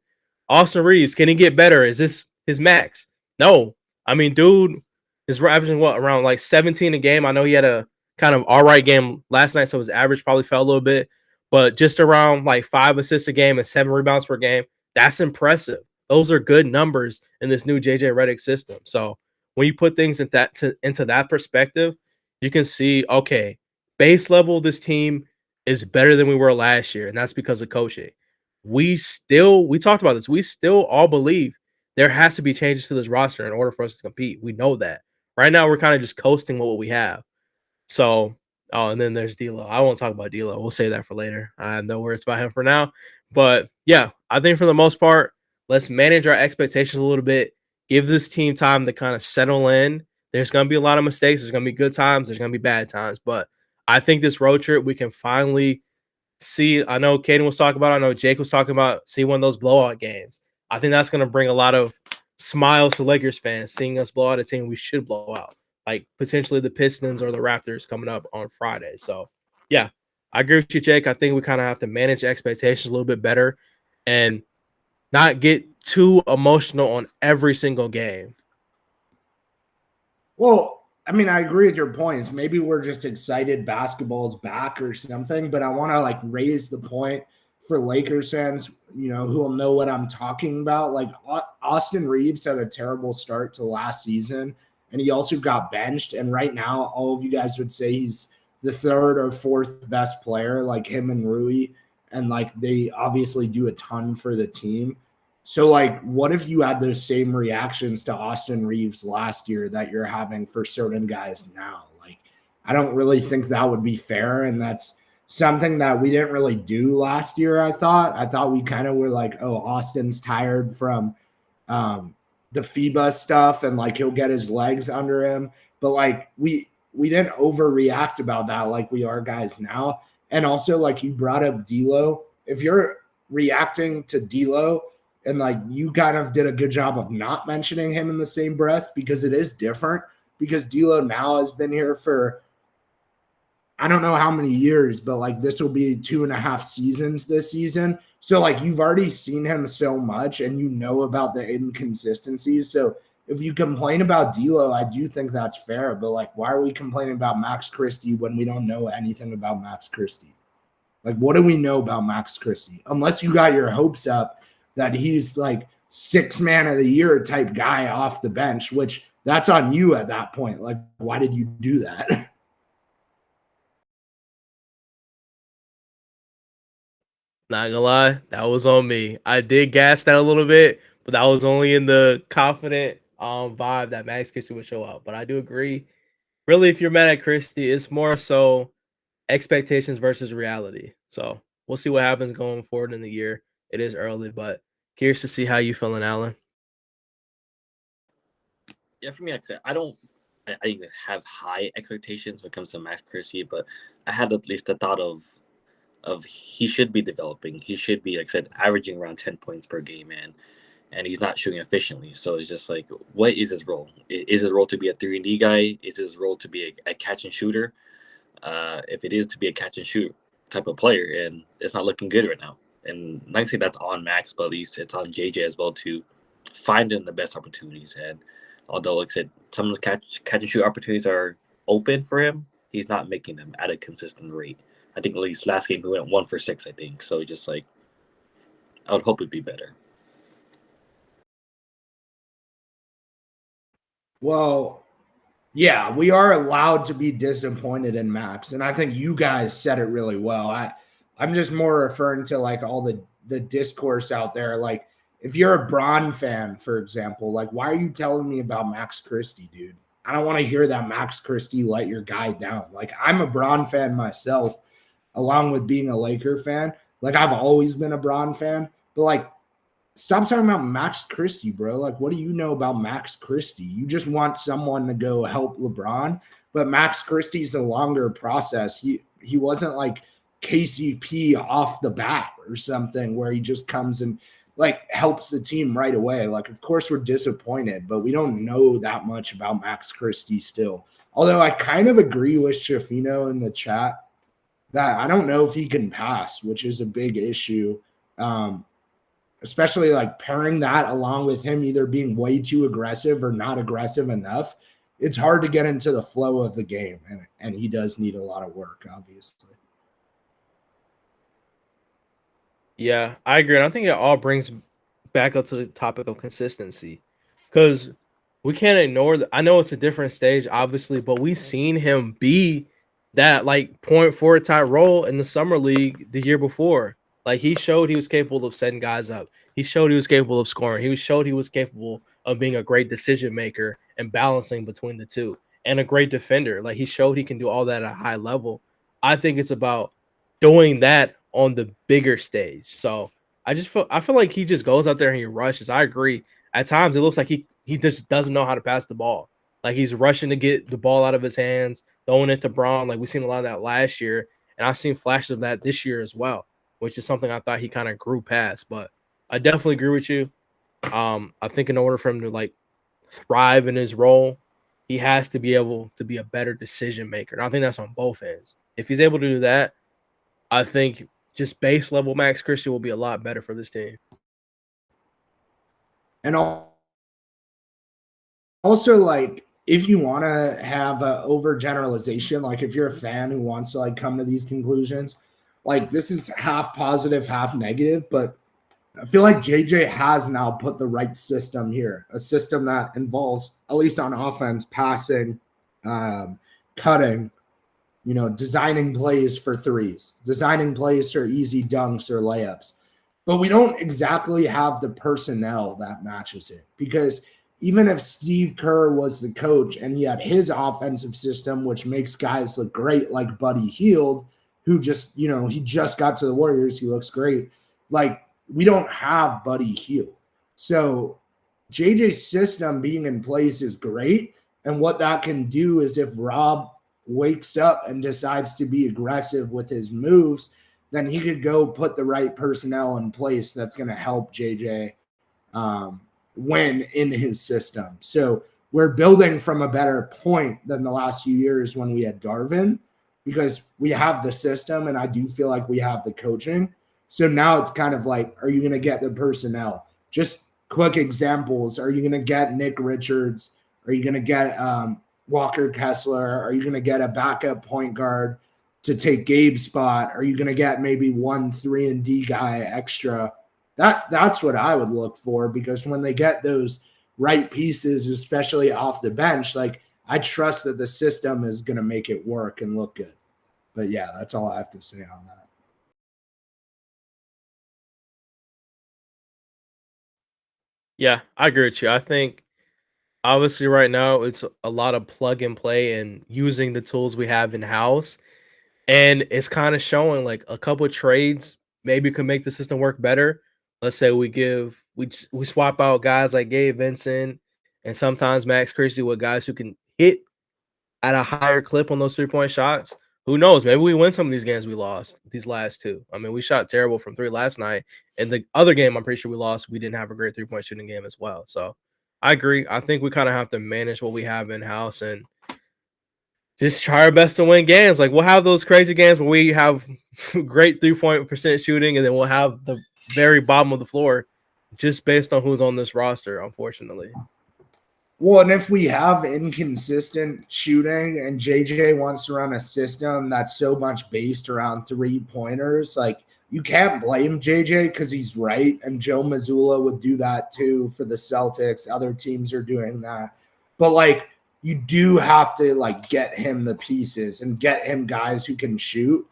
S2: Austin Reeves, can he get better? Is this his max? No. I mean, dude is averaging what, around like 17 a game. I know he had a kind of all right game last night, so his average probably fell a little bit, but just around like 5 assists a game and 7 rebounds per game. That's impressive. Those are good numbers in this new JJ Redick system. So when you put things into that perspective, you can see, okay, base level, this team is better than we were last year, and that's because of coaching. We talked about this. We still all believe there has to be changes to this roster in order for us to compete. We know that. Right now, we're kind of just coasting with what we have. So, and then there's D'Lo. I won't talk about D'Lo. We'll save that for later. I have no words about him for now. But yeah, I think for the most part, let's manage our expectations a little bit. Give this team time to kind of settle in. There's going to be a lot of mistakes. There's going to be good times. There's going to be bad times. But I think this road trip, we can finally see. I know Caden was talking about it. I know Jake was talking about see one of those blowout games. I think that's going to bring a lot of smiles to Lakers fans, seeing us blow out a team we should blow out, like potentially the Pistons or the Raptors coming up on Friday. So, yeah, I agree with you, Jake. I think we kind of have to manage expectations a little bit better and not get too emotional on every single game.
S1: Well, I mean, I agree with your points. Maybe we're just excited basketball's back or something, but I want to like raise the point for Lakers fans, who will know what I'm talking about. Like Austin Reeves had a terrible start to last season, and he also got benched. And right now, all of you guys would say he's the 3rd or 4th best player, like him and Rui. And like they obviously do a ton for the team. So, like, what if you had those same reactions to Austin Reeves last year that you're having for certain guys now? Like, I don't really think that would be fair. And that's something that we didn't really do last year, I thought we kind of were like, oh, Austin's tired from the FIBA stuff and, like, he'll get his legs under him. But, like, we didn't overreact about that like we are guys now. And also, like, you brought up D'Lo. If you're reacting to D'Lo, and like you kind of did a good job of not mentioning him in the same breath because it is different because D'Lo now has been here for I don't know how many years, but like this will be 2.5 seasons this season. So like you've already seen him so much and you know about the inconsistencies. So if you complain about D'Lo, I do think that's fair. But like, why are we complaining about Max Christie when we don't know anything about Max Christie? Like, what do we know about Max Christie? Unless you got your hopes up that he's like 6th man of the year type guy off the bench, which that's on you at that point. Like, why did you do that?
S2: Not gonna lie, that was on me. I did gas that a little bit, but that was only in the confident vibe that Max Christie would show up. But I do agree. Really, if you're mad at Christie, it's more so expectations versus reality. So we'll see what happens going forward in the year. It is early, but curious to see how you feeling, Alan.
S3: Yeah, for me, like I said, I didn't have high expectations when it comes to Max Christie, but I had at least the thought of he should be developing. He should be, like I said, averaging around 10 points per game, and he's not shooting efficiently. So it's just like, what is his role? Is his role to be a 3-and-D guy? Is his role to be a catch and shooter? If it is to be a catch and shoot type of player, and it's not looking good right now. And not say that's on Max, but at least it's on JJ as well to find him the best opportunities. And although, like I said, some of the catch and shoot opportunities are open for him, he's not making them at a consistent rate. I think at least last game he went 1 for 6, I think. So just like, I would hope it'd be better.
S1: Well, Yeah, we are allowed to be disappointed in Max, and I think you guys said it really well. I'm just more referring to like all the discourse out there. Like, if you're a Braun fan, for example, like why are you telling me about Max Christie, dude? I don't want to hear that Max Christie let your guy down. Like, I'm a Braun fan myself, along with being a Laker fan. Like, I've always been a Braun fan, but like, stop talking about Max Christie, bro. Like, what do you know about Max Christie? You just want someone to go help LeBron, but Max Christie's a longer process. He wasn't like KCP off the bat or something where he just comes and like helps the team right away. Like, of course we're disappointed, but we don't know that much about Max Christie still. Although I kind of agree with Schifino in the chat that I don't know if he can pass, which is a big issue. Especially like pairing that along with him either being way too aggressive or not aggressive enough, it's hard to get into the flow of the game. And he does need a lot of work, obviously.
S2: Yeah, I agree. And I think it all brings back up to the topic of consistency, because we can't ignore that. I know it's a different stage, obviously, but we've seen him be that like point forward type role in the summer league the year before. Like, he showed he was capable of setting guys up. He showed he was capable of scoring. He showed he was capable of being a great decision maker and balancing between the two, and a great defender. Like, he showed he can do all that at a high level. I think it's about doing that on the bigger stage. So I feel like he just goes out there and he rushes. I agree. At times it looks like he just doesn't know how to pass the ball. Like, he's rushing to get the ball out of his hands, throwing it to Braun. Like, we've seen a lot of that last year, and I've seen flashes of that this year as well, which is something I thought he kind of grew past. But I definitely agree with you. I think in order for him to like thrive in his role, he has to be able to be a better decision maker. And I think that's on both ends. If he's able to do that, I think just base level Max Christie will be a lot better for this team.
S1: And also, like, if you want to have an overgeneralization, like if you're a fan who wants to like come to these conclusions, like this is half positive, half negative, but I feel like JJ has now put the right system here, a system that involves, at least on offense, passing, cutting, designing plays for threes, designing plays for easy dunks or layups. But we don't exactly have the personnel that matches it, because even if Steve Kerr was the coach and he had his offensive system, which makes guys look great, like Buddy Hield, who just, he just got to the Warriors, he looks great. Like, we don't have Buddy Hield. So JJ's system being in place is great. And what that can do is if Rob wakes up and decides to be aggressive with his moves, then he could go put the right personnel in place that's going to help JJ win in his system. So we're building from a better point than the last few years when we had Darvin, because we have the system and I do feel like we have the coaching. So now it's kind of like, are you going to get the personnel? Just quick examples. Are you going to get Nick Richards? Are you going to get Walker Kessler? Are you going to get a backup point guard to take Gabe's spot? Are you going to get maybe 1 3-and-D guy extra? That's what I would look for, because when they get those right pieces, especially off the bench, like, I trust that the system is going to make it work and look good. But yeah, that's all I have to say on that.
S2: Yeah, I agree with you. I think obviously right now it's a lot of plug and play and using the tools we have in house. And it's kind of showing like a couple of trades maybe could make the system work better. Let's say we swap out guys like Gabe Vincent and sometimes Max Christie with guys who can hit at a higher clip on those 3-point shots. Who knows? Maybe we win some of these games we lost, these last two. I mean, we shot terrible from 3 last night. And the other game, I'm pretty sure we lost. We didn't have a great 3-point shooting game as well. So I agree. I think we kind of have to manage what we have in house and just try our best to win games. Like, we'll have those crazy games where we have great 3-point percent shooting, and then we'll have the very bottom of the floor just based on who's on this roster, unfortunately.
S1: Well, and if we have inconsistent shooting and JJ wants to run a system that's so much based around 3-pointers, like, you can't blame JJ because he's right. And Joe Mazzulla would do that too for the Celtics. Other teams are doing that. But like, you do have to like get him the pieces and get him guys who can shoot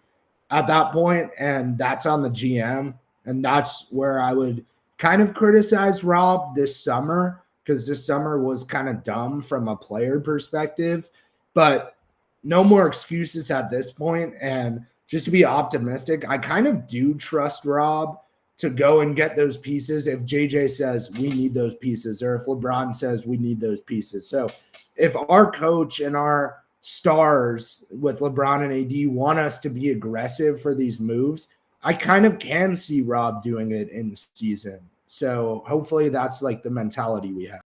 S1: at that point, and that's on the GM. And that's where I would kind of criticize Rob this summer, because this summer was kind of dumb from a player perspective. But no more excuses at this point. And just to be optimistic, I kind of do trust Rob to go and get those pieces if JJ says we need those pieces, or if LeBron says we need those pieces. So if our coach and our stars with LeBron and AD want us to be aggressive for these moves, I kind of can see Rob doing it in season. So hopefully that's like the mentality we have.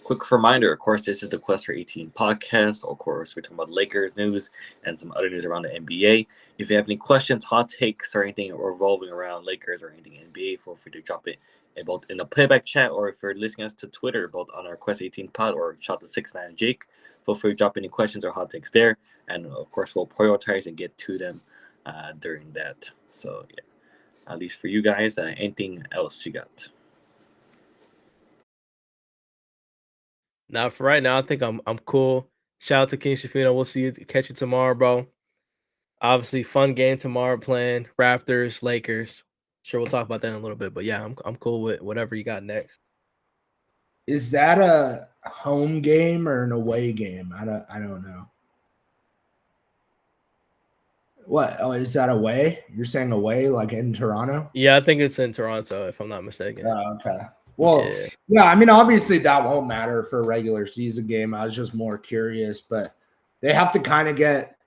S3: Quick reminder, of course, this is the Quest for 18 podcast. Of course, we're talking about Lakers news and some other news around the NBA. If you have any questions, hot takes, or anything revolving around Lakers or anything NBA, feel free to drop it in both in the playback chat, or if you're listening us to Twitter, both on our Quest 18 pod or Shot the 6-Man Jake, feel free to drop any questions or hot takes there. And of course, we'll prioritize and get to them during that. So, yeah, at least for you guys, anything else you got?
S2: Now, for right now, I think I'm cool. Shout out to King Schifino. We'll see you, catch you tomorrow, bro. Obviously, fun game tomorrow playing Raptors, Lakers. Sure, we'll talk about that in a little bit. But yeah, I'm cool with whatever you got next.
S1: Is that a home game or an away game? I don't know. What? Oh, is that away? You're saying away, like in Toronto?
S2: Yeah, I think it's in Toronto, if I'm not mistaken.
S1: Oh, okay. Well, yeah, I mean, obviously that won't matter for a regular season game. I was just more curious, but they have to kind of get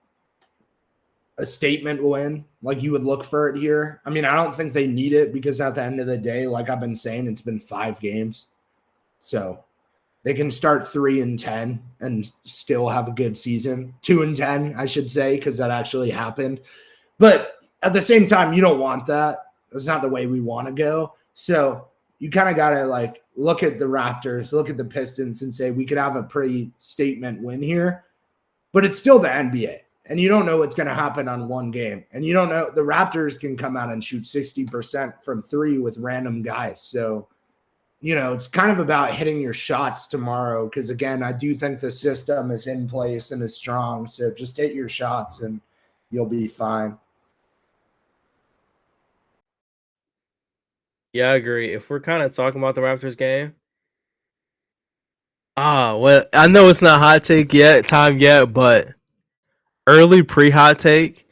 S1: a statement win, like you would look for it here. I mean, I don't think they need it, because at the end of the day, like I've been saying, it's been 5 games. So they can start 3-10 and still have a good season. 2-10, I should say, because that actually happened. But at the same time, you don't want that. That's not the way we want to go. So you kind of got to like look at the Raptors, look at the Pistons, and say we could have a pretty statement win here. But it's still the NBA, and you don't know what's going to happen on one game. And you don't know, the Raptors can come out and shoot 60% from 3 with random guys. So, you know, it's kind of about hitting your shots tomorrow, because, again, I do think the system is in place and is strong. So just hit your shots and you'll be fine.
S2: Yeah, I agree. If we're kind of talking about the Raptors game, well, I know it's not hot take time yet, but early pre-hot take,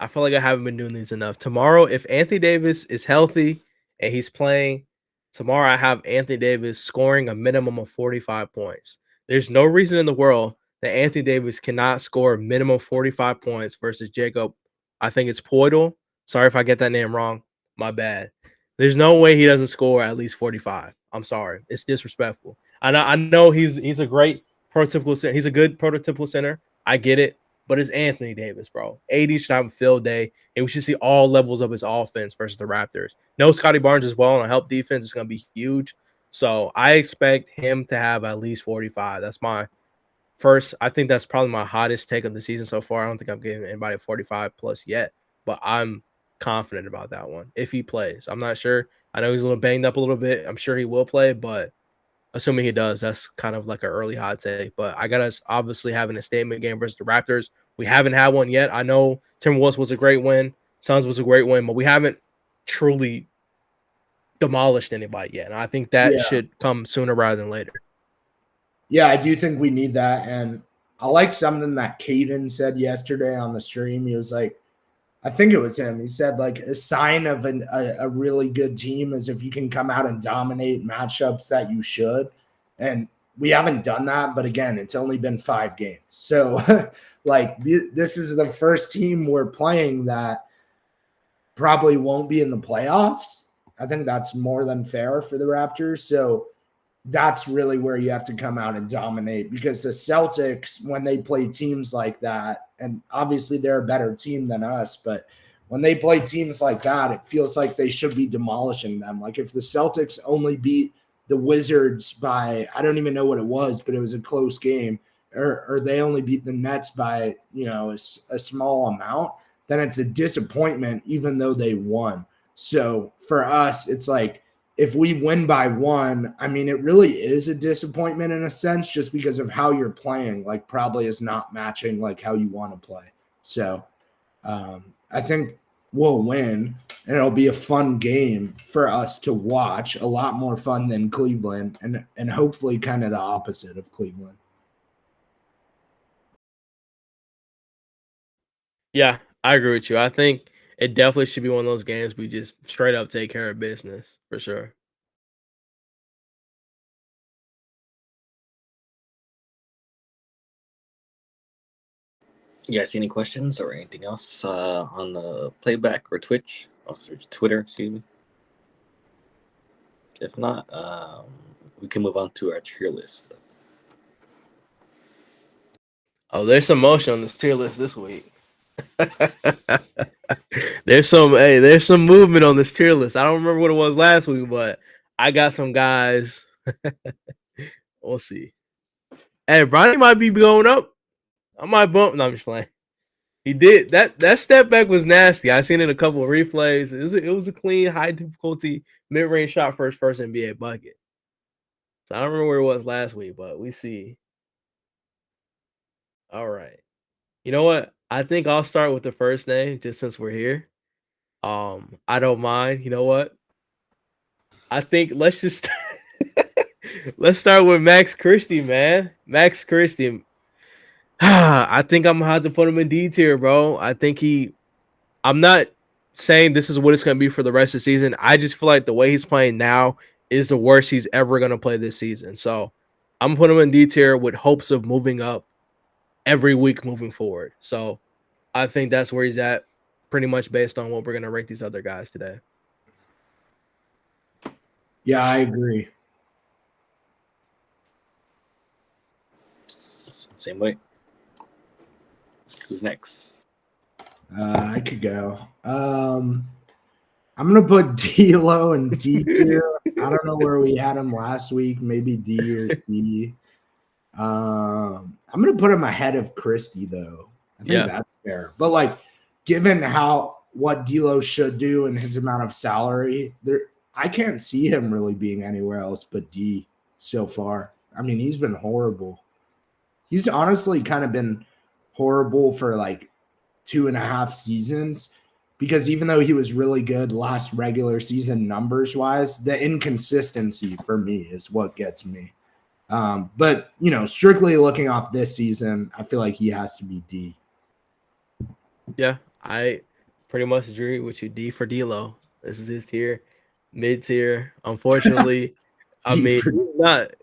S2: I feel like I haven't been doing these enough. Tomorrow, if Anthony Davis is healthy and he's playing, tomorrow I have Anthony Davis scoring a minimum of 45 points. There's no reason in the world that Anthony Davis cannot score a minimum 45 points versus Jacob. I think it's Poeltl. Sorry if I get that name wrong. My bad. There's no way he doesn't score at least 45. I'm sorry. It's disrespectful. I know he's a great prototypical center. He's a good prototypical center. I get it. But it's Anthony Davis, bro. AD should have a field day, and we should see all levels of his offense versus the Raptors. No Scotty Barnes as well on a help defense is going to be huge. So I expect him to have at least 45. That's my first. I think that's probably my hottest take of the season so far. I don't think I've given anybody 45 plus yet, but I'm confident about that one if he plays. I'm not sure. I know he's a little banged up a little bit. I'm sure he will play, but assuming he does, that's kind of like an early hot take. But I got us obviously having a statement game versus the Raptors. We haven't had one yet. I know Timberwolves was a great win. Suns was a great win, but we haven't truly demolished anybody yet. And I think that should come sooner rather than later.
S1: Yeah, I do think we need that. And I like something that Caden said yesterday on the stream. He was like, I think it was him. He said, like, a sign of a really good team is if you can come out and dominate matchups that you should. And we haven't done that. But, again, it's only been 5 games. So, like, this is the first team we're playing that probably won't be in the playoffs. I think that's more than fair for the Raptors. So that's really where you have to come out and dominate, because the Celtics, when they play teams like that, and obviously they're a better team than us, but when they play teams like that, it feels like they should be demolishing them. Like if the Celtics only beat the Wizards by, I don't even know what it was, but it was a close game, or they only beat the Nets by, you know, a small amount, then it's a disappointment even though they won. So for us, it's like, if we win by 1, I mean, it really is a disappointment in a sense, just because of how you're playing. Like, probably is not matching like how you want to play. So I think we'll win, and it'll be a fun game for us to watch. A lot more fun than Cleveland, and hopefully kind of the opposite of Cleveland.
S2: Yeah, I agree with you. I think it definitely should be one of those games we just straight up take care of business for sure.
S3: You guys see any questions or anything else on the playback or Twitch? Or Twitter, excuse me. If not, we can move on to our tier list.
S2: Oh, there's some motion on this tier list this week. there's some movement on this tier list. I don't remember what it was last week, but I got some guys. We'll see. Hey, Bronny might be going up. I might bump. No, I'm just playing. He did that step back was nasty. I seen it in a couple of replays. It was a clean, high difficulty, mid-range shot for his first NBA bucket. So I don't remember where it was last week, but we see. All right. You know what? I think I'll start with the first name just since we're here. I don't mind. You know what? I think let's just let's start with Max Christie, man. Max Christie. I think I'm gonna have to put him in D tier, bro. I'm not saying this is what it's gonna be for the rest of the season. I just feel like the way he's playing now is the worst he's ever gonna play this season. So I'm gonna put him in D tier with hopes of moving up every week moving forward. So I think that's where he's at, pretty much based on what we're gonna rate these other guys today.
S1: Yeah, I agree.
S3: Same way. Who's next?
S1: I could go. I'm gonna put D'Lo and D tier. I don't know where we had him last week. Maybe D or C. I'm gonna put him ahead of Christie though. I think that's fair. But like, given what D'Lo should do and his amount of salary, I can't see him really being anywhere else but D so far. I mean, he's been horrible. He's honestly kind of been horrible for like 2.5 seasons, because even though he was really good last regular season numbers wise, the inconsistency for me is what gets me. But strictly looking off this season, I feel like he has to be D.
S2: Yeah, I pretty much agree with you. D for D'Lo. This is his tier, mid tier. Unfortunately, I mean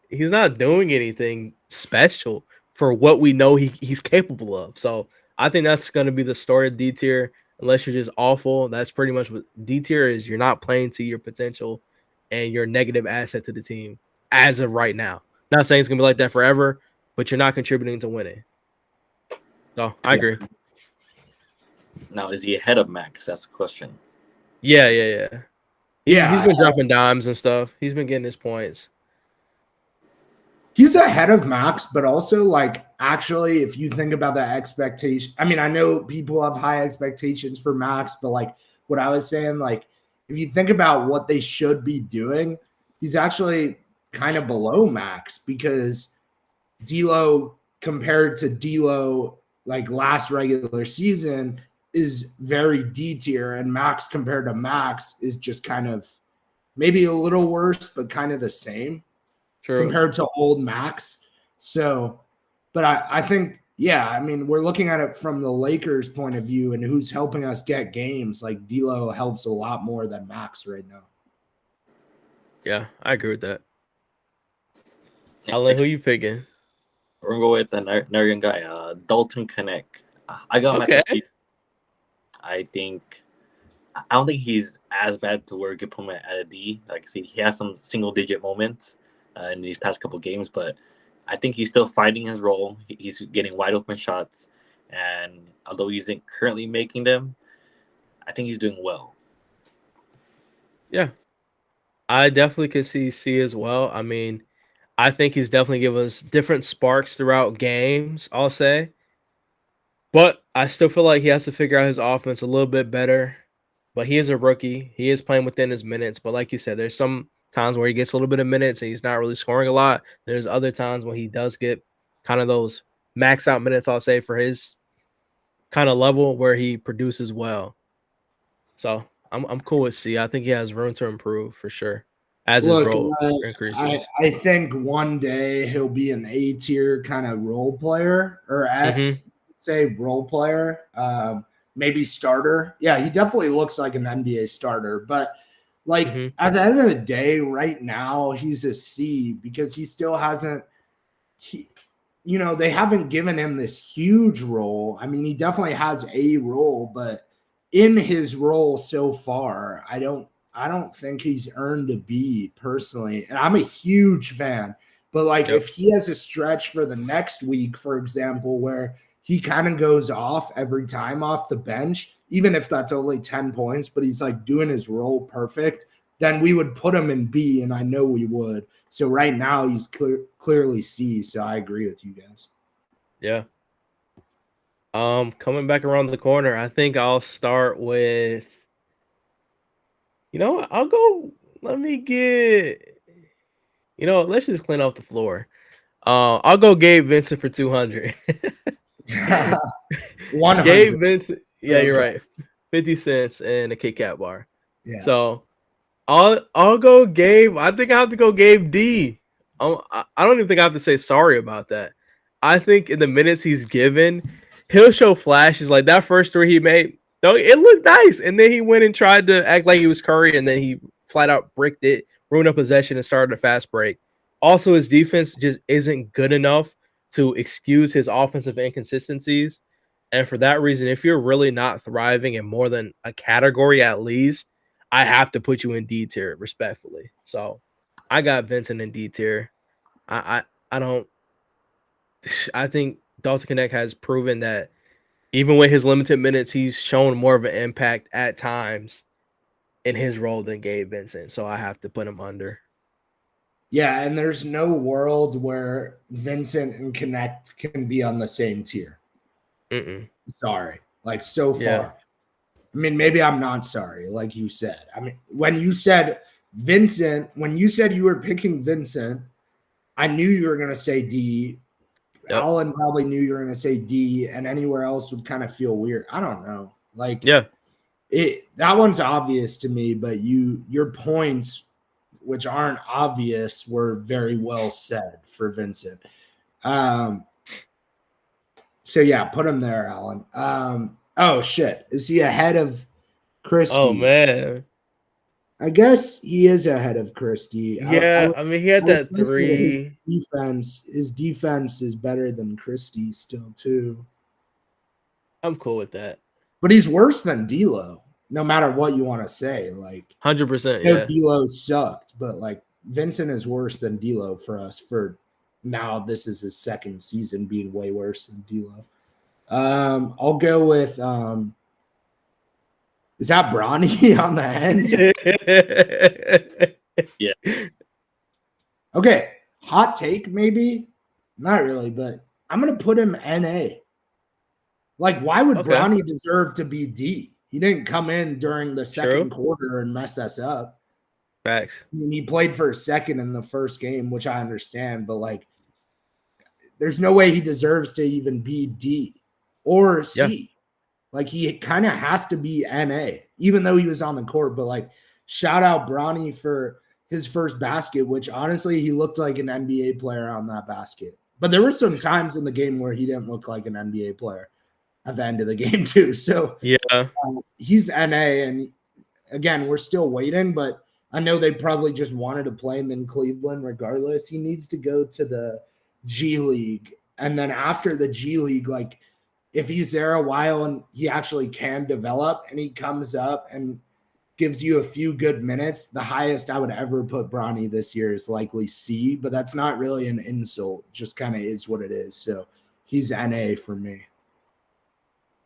S2: he's not doing anything special for what we know he's capable of. So I think that's going to be the story of D tier. Unless you're just awful, that's pretty much what D tier is. You're not playing to your potential, and you're a negative asset to the team as of right now. Not saying it's gonna be like that forever, but you're not contributing to winning. So I agree.
S3: Now, is he ahead of Max? That's the question.
S2: Yeah. He's been dropping dimes and stuff. He's been getting his points.
S1: He's ahead of Max, but also like actually, if you think about the expectation, I mean, I know people have high expectations for Max, but like what I was saying, like if you think about what they should be doing, he's actually kind of below Max, because D'Lo compared to D'Lo like last regular season is very D tier, and Max compared to Max is just kind of maybe a little worse, but kind of the same. True. Compared to old Max. So, but I think, yeah, I mean, we're looking at it from the Lakers' point of view and who's helping us get games. Like D'Lo helps a lot more than Max right now.
S2: Yeah, I agree with that. Alan, who you picking?
S3: We're gonna go with the Narian guy, Dalton Connect. I got Max. I don't think he's as bad to where we could put him at a D. Like, see, he has some single-digit moments in these past couple games, but I think he's still finding his role. He's getting wide-open shots, and although he isn't currently making them, I think he's doing well.
S2: Yeah, I definitely could see C as well. I mean, I think he's definitely given us different sparks throughout games, I'll say. But I still feel like he has to figure out his offense a little bit better. But he is a rookie. He is playing within his minutes. But like you said, there's some times where he gets a little bit of minutes and he's not really scoring a lot. There's other times when he does get kind of those max out minutes, I'll say, for his kind of level where he produces well. So I'm cool with C. I think he has room to improve for sure as his role increases.
S1: I think one day he'll be an A tier kind of role player or say role player, maybe starter. Yeah, he definitely looks like an NBA starter, but like at the end of the day, right now he's a C because he still hasn't. They haven't given him this huge role. I mean, he definitely has a role, but in his role so far, I don't think he's earned a B personally. And I'm a huge fan, but like if he has a stretch for the next week, for example, where he kind of goes off every time off the bench, even if that's only 10 points, but he's like doing his role perfect, then we would put him in B, and I know we would. So right now he's clearly C, so I agree with you guys.
S2: Yeah. Coming back around the corner, I think I'll start with, I'll go, let's just clean off the floor. I'll go Gabe Vincent for 200.
S1: 100.
S2: Gabe Vincent. Yeah, you're right. 50 cents and a Kit Kat bar.
S1: Yeah.
S2: So I'll go Gabe. I think I have to go Gabe D. I don't even think I have to say sorry about that. I think in the minutes he's given, he'll show flashes. Like that first three he made, it looked nice. And then he went and tried to act like he was Curry, and then he flat out bricked it, ruined a possession, and started a fast break. Also, his defense just isn't good enough to excuse his offensive inconsistencies. And for that reason, if you're really not thriving in more than a category at least, I have to put you in D tier respectfully. So I got Vincent in D tier. I think Dalton Connect has proven that even with his limited minutes, he's shown more of an impact at times in his role than Gabe Vincent. So I have to put him under.
S1: Yeah, and there's no world where Vincent and Connect can be on the same tier. Sorry. Like so far.
S2: Yeah.
S1: I mean, maybe I'm not sorry, like you said. I mean, when you said Vincent, when you said you were picking Vincent, I knew you were going to say D.
S2: Yep.
S1: Alan probably knew you were going to say D, and anywhere else would kind of feel weird. I don't know. Like,
S2: yeah,
S1: that one's obvious to me, but your points, which aren't obvious, were very well said for Vincent. So yeah, put him there, Alan. Oh shit, is he ahead of Christie?
S2: Oh man,
S1: I guess he is ahead of Christie.
S2: Yeah, I mean he had that 3.
S1: His defense is better than Christie still too.
S2: I'm cool with that.
S1: But he's worse than D'Lo, no matter what you want to say. Like
S2: 100%. Yeah,
S1: D'Lo sucked, but like Vincent is worse than D'Lo for us. For now, this is his second season being way worse than D'Lo. I'll go with is that Bronny on the end?
S3: Yeah.
S1: Okay, hot take maybe, not really, but I'm gonna put him NA. Like, why would Bronny deserve to be D? He didn't come in during the second quarter and mess us up.
S2: Facts.
S1: I mean, he played for a second in the first game, which I understand, but like, there's no way he deserves to even be D or C. Yeah. Like, he kind of has to be NA, even though he was on the court. But like, shout out Bronny for his first basket, which honestly, he looked like an NBA player on that basket. But there were some times in the game where he didn't look like an NBA player at the end of the game too. So
S2: yeah,
S1: he's NA, and again, we're still waiting, but I know they probably just wanted to play him in Cleveland regardless. He needs to go to the G League, and then after the G League, like if he's there a while and he actually can develop and he comes up and gives you a few good minutes, the highest I would ever put Bronny this year is likely C, but that's not really an insult, just kind of is what it is. So he's NA for me.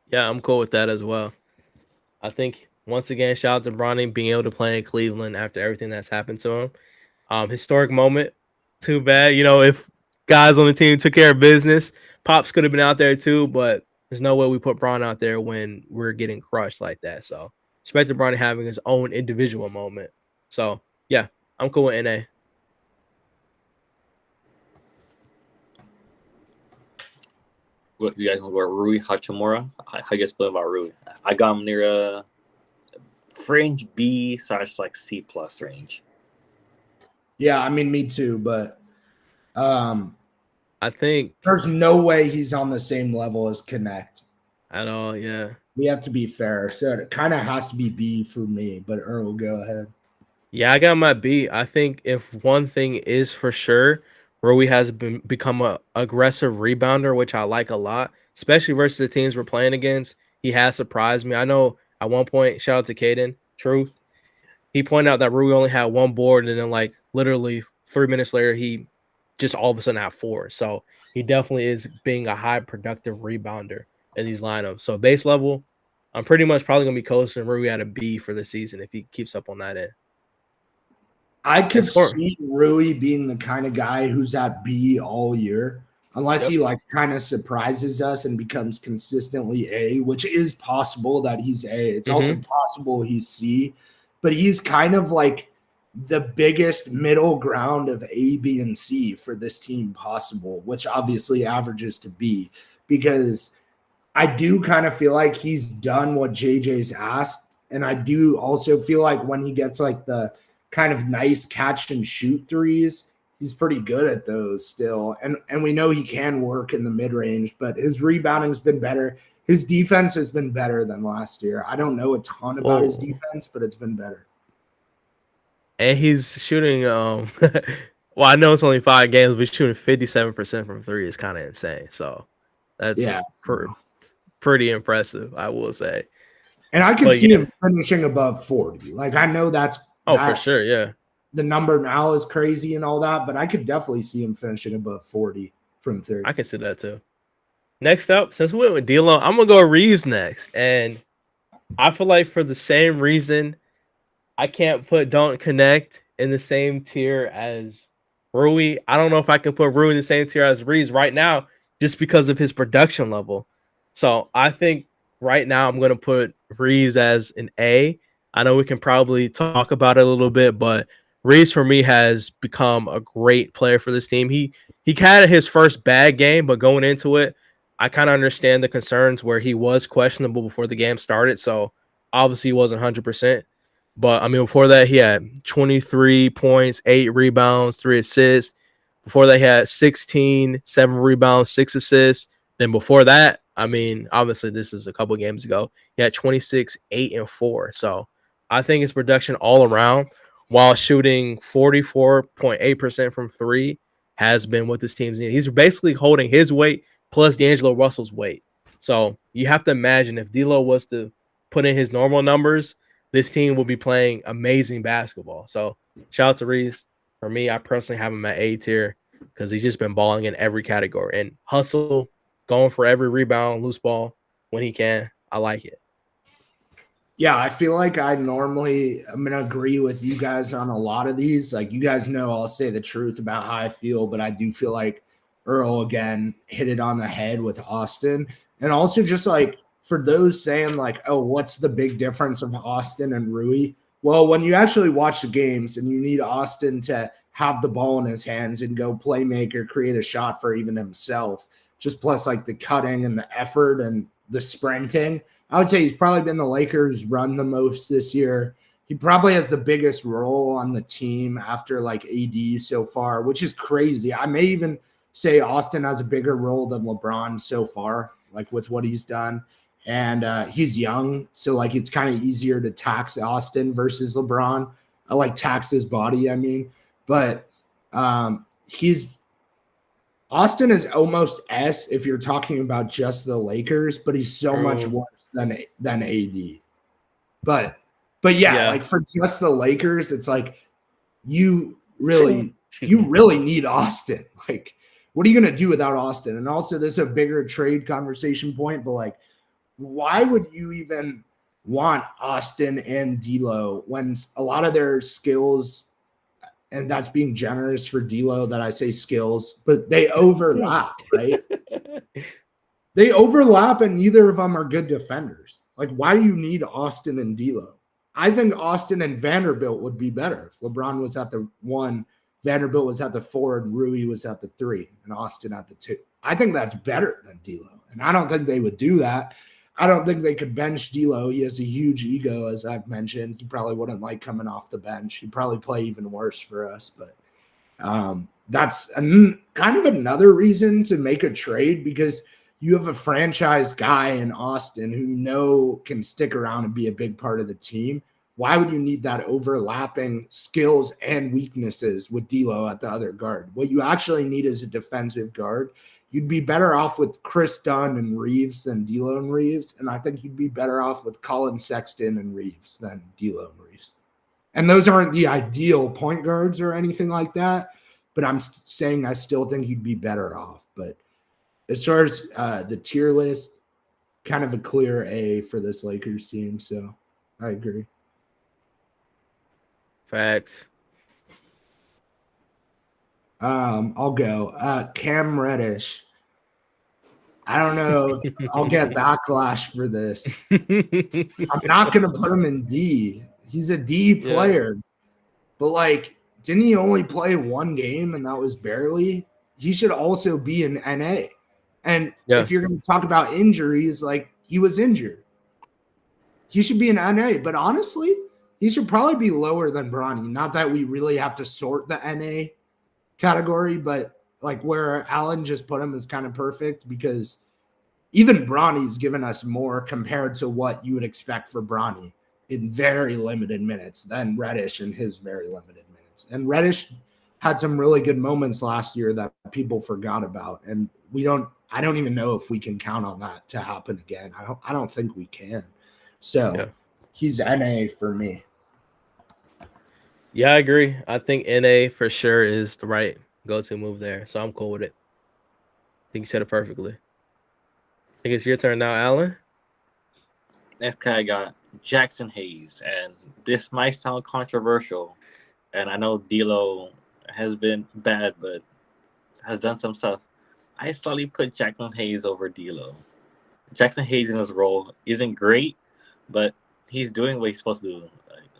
S2: Yeah, I'm cool with that as well. I think, once again, shout out to Bronny being able to play in Cleveland after everything that's happened to him. Historic moment. Too bad. If guys on the team took care of business, Pops could have been out there too, but there's no way we put Bron out there when we're getting crushed like that. So, respect to Bronny having his own individual moment. So, yeah, I'm cool with NA.
S3: What you guys want to go Rui Hachimura? How you guys feel about Rui? I got him near a fringe B/like C plus range.
S1: Yeah, I mean, me too, but
S2: I think
S1: there's no way he's on the same level as Connect.
S2: at all, yeah.
S1: We have to be fair. So it kind of has to be B for me, but Earl, go ahead.
S2: Yeah, I got my B. I think if one thing is for sure, Rui has become a aggressive rebounder, which I like a lot, especially versus the teams we're playing against. He has surprised me. I know at one point, shout out to Caden, Truth, he pointed out that Rui only had one board, and then like literally 3 minutes later, he just all of a sudden had 4. So he definitely is being a high productive rebounder in these lineups. So base level, I'm pretty much probably gonna be closer to Rui at a B for the season if he keeps up on that end.
S1: I could see Rui being the kind of guy who's at B all year, unless he like kind of surprises us and becomes consistently A, which is possible that he's A. It's also possible he's C, but he's kind of like the biggest middle ground of A, B, and C for this team possible, which obviously averages to B, because I do kind of feel like he's done what JJ's asked. And I do also feel like when he gets like the kind of nice catch and shoot threes, he's pretty good at those still. And we know he can work in the mid-range, but his rebounding's been better. His defense has been better than last year. I don't know a ton about his defense, but it's been better.
S2: And he's shooting well, I know it's only 5 games, but he's shooting 57% from 3 is kind of insane. So that's pretty impressive, I will say.
S1: And I could see him finishing above 40. Like, I know that's
S2: for sure, yeah.
S1: The number now is crazy and all that, but I could definitely see him finishing above 40 from 3.
S2: I can see that too. Next up, since we went with D'Lo, I'm gonna go Reeves next, and I feel like for the same reason, I can't put Don't Connect in the same tier as Rui. I don't know if I can put Rui in the same tier as Reeves right now, just because of his production level. So I think right now I'm gonna put Reeves as an A. I know we can probably talk about it a little bit, but Reeves for me has become a great player for this team. He had his first bad game, but going into it, I kind of understand the concerns where he was questionable before the game started. So obviously he wasn't 100%. But I mean, before that, he had 23 points, 8 rebounds, 3 assists. Before that, he had 16, 7 rebounds, 6 assists. Then before that, I mean, obviously this is a couple of games ago, he had 26, 8, and 4. So I think his production all around, while shooting 44.8% from 3, has been what this team's needed. He's basically holding his weight plus D'Angelo Russell's weight. So you have to imagine if D'Lo was to put in his normal numbers, this team will be playing amazing basketball. So shout out to Reeves. For me, I personally have him at A tier because he's just been balling in every category and hustle, going for every rebound, loose ball when he can. I like it.
S1: Yeah, I feel like I'm going to agree with you guys on a lot of these. Like, you guys know I'll say the truth about how I feel, but I do feel like Earl, again, hit it on the head with Austin. And also just like for those saying like, oh, what's the big difference of Austin and Rui? Well, when you actually watch the games and you need Austin to have the ball in his hands and go playmaker, create a shot for even himself, just plus like the cutting and the effort and the sprinting, I would say he's probably been the Lakers' run the most this year. He probably has the biggest role on the team after like AD so far, which is crazy. I may even say Austin has a bigger role than LeBron so far, like with what he's done. And he's young, so like it's kind of easier to tax Austin versus LeBron. I like tax his body, I mean. But Austin is almost S if you're talking about just the Lakers, but he's so much worse than AD. But yeah, like for just the Lakers, it's like you really need Austin. Like, what are you gonna do without Austin? And also, this is a bigger trade conversation point, but like, why would you even want Austin and D'Lo when a lot of their skills, and that's being generous for D'Lo that I say skills, but they overlap, right? They overlap, and neither of them are good defenders. Like, why do you need Austin and D'Lo? I think Austin and Vanderbilt would be better if LeBron was at the 1, Vanderbilt was at the 4, and Rui was at the 3, and Austin at the 2. I think that's better than D'Lo, and I don't think they would do that. I don't think they could bench D'Lo. He has a huge ego, as I've mentioned. He probably wouldn't like coming off the bench. He'd probably play even worse for us, but that's kind of another reason to make a trade, because you have a franchise guy in Austin who can stick around and be a big part of the team. Why would you need that overlapping skills and weaknesses with D'Lo at the other guard? What you actually need is a defensive guard. You'd be better off with Chris Dunn and Reeves than D'Lo and Reeves, and I think you'd be better off with Colin Sexton and Reeves than D'Lo and Reeves. And those aren't the ideal point guards or anything like that, but I'm saying I still think you'd be better off. But as far as the tier list, kind of a clear A for this Lakers team, so I agree.
S2: Facts.
S1: I'll go. Cam Reddish. I don't know. I'll get backlash for this. I'm not going to put him in D. He's a D player. Yeah. But, like, didn't he only play 1 game, and that was barely? He should also be in NA. And if you're going to talk about injuries, like, he was injured. He should be in NA. But honestly, he should probably be lower than Bronny. Not that we really have to sort the NA category, but like where Allen just put him is kind of perfect, because even Bronny's given us more compared to what you would expect for Bronny in very limited minutes than Reddish in his very limited minutes. And Reddish had some really good moments last year that people forgot about. And I don't even know if we can count on that to happen again. I don't think we can. So he's NA for me.
S2: Yeah, I agree. I think NA for sure is the right go-to move there. So I'm cool with it. I think you said it perfectly. I think it's your turn now, Alan.
S3: Next guy I got Jackson Hayes. And this might sound controversial. And I know D'Lo has been bad, but has done some stuff. I slightly put Jackson Hayes over D'Lo. Jackson Hayes in his role isn't great, but he's doing what he's supposed to do.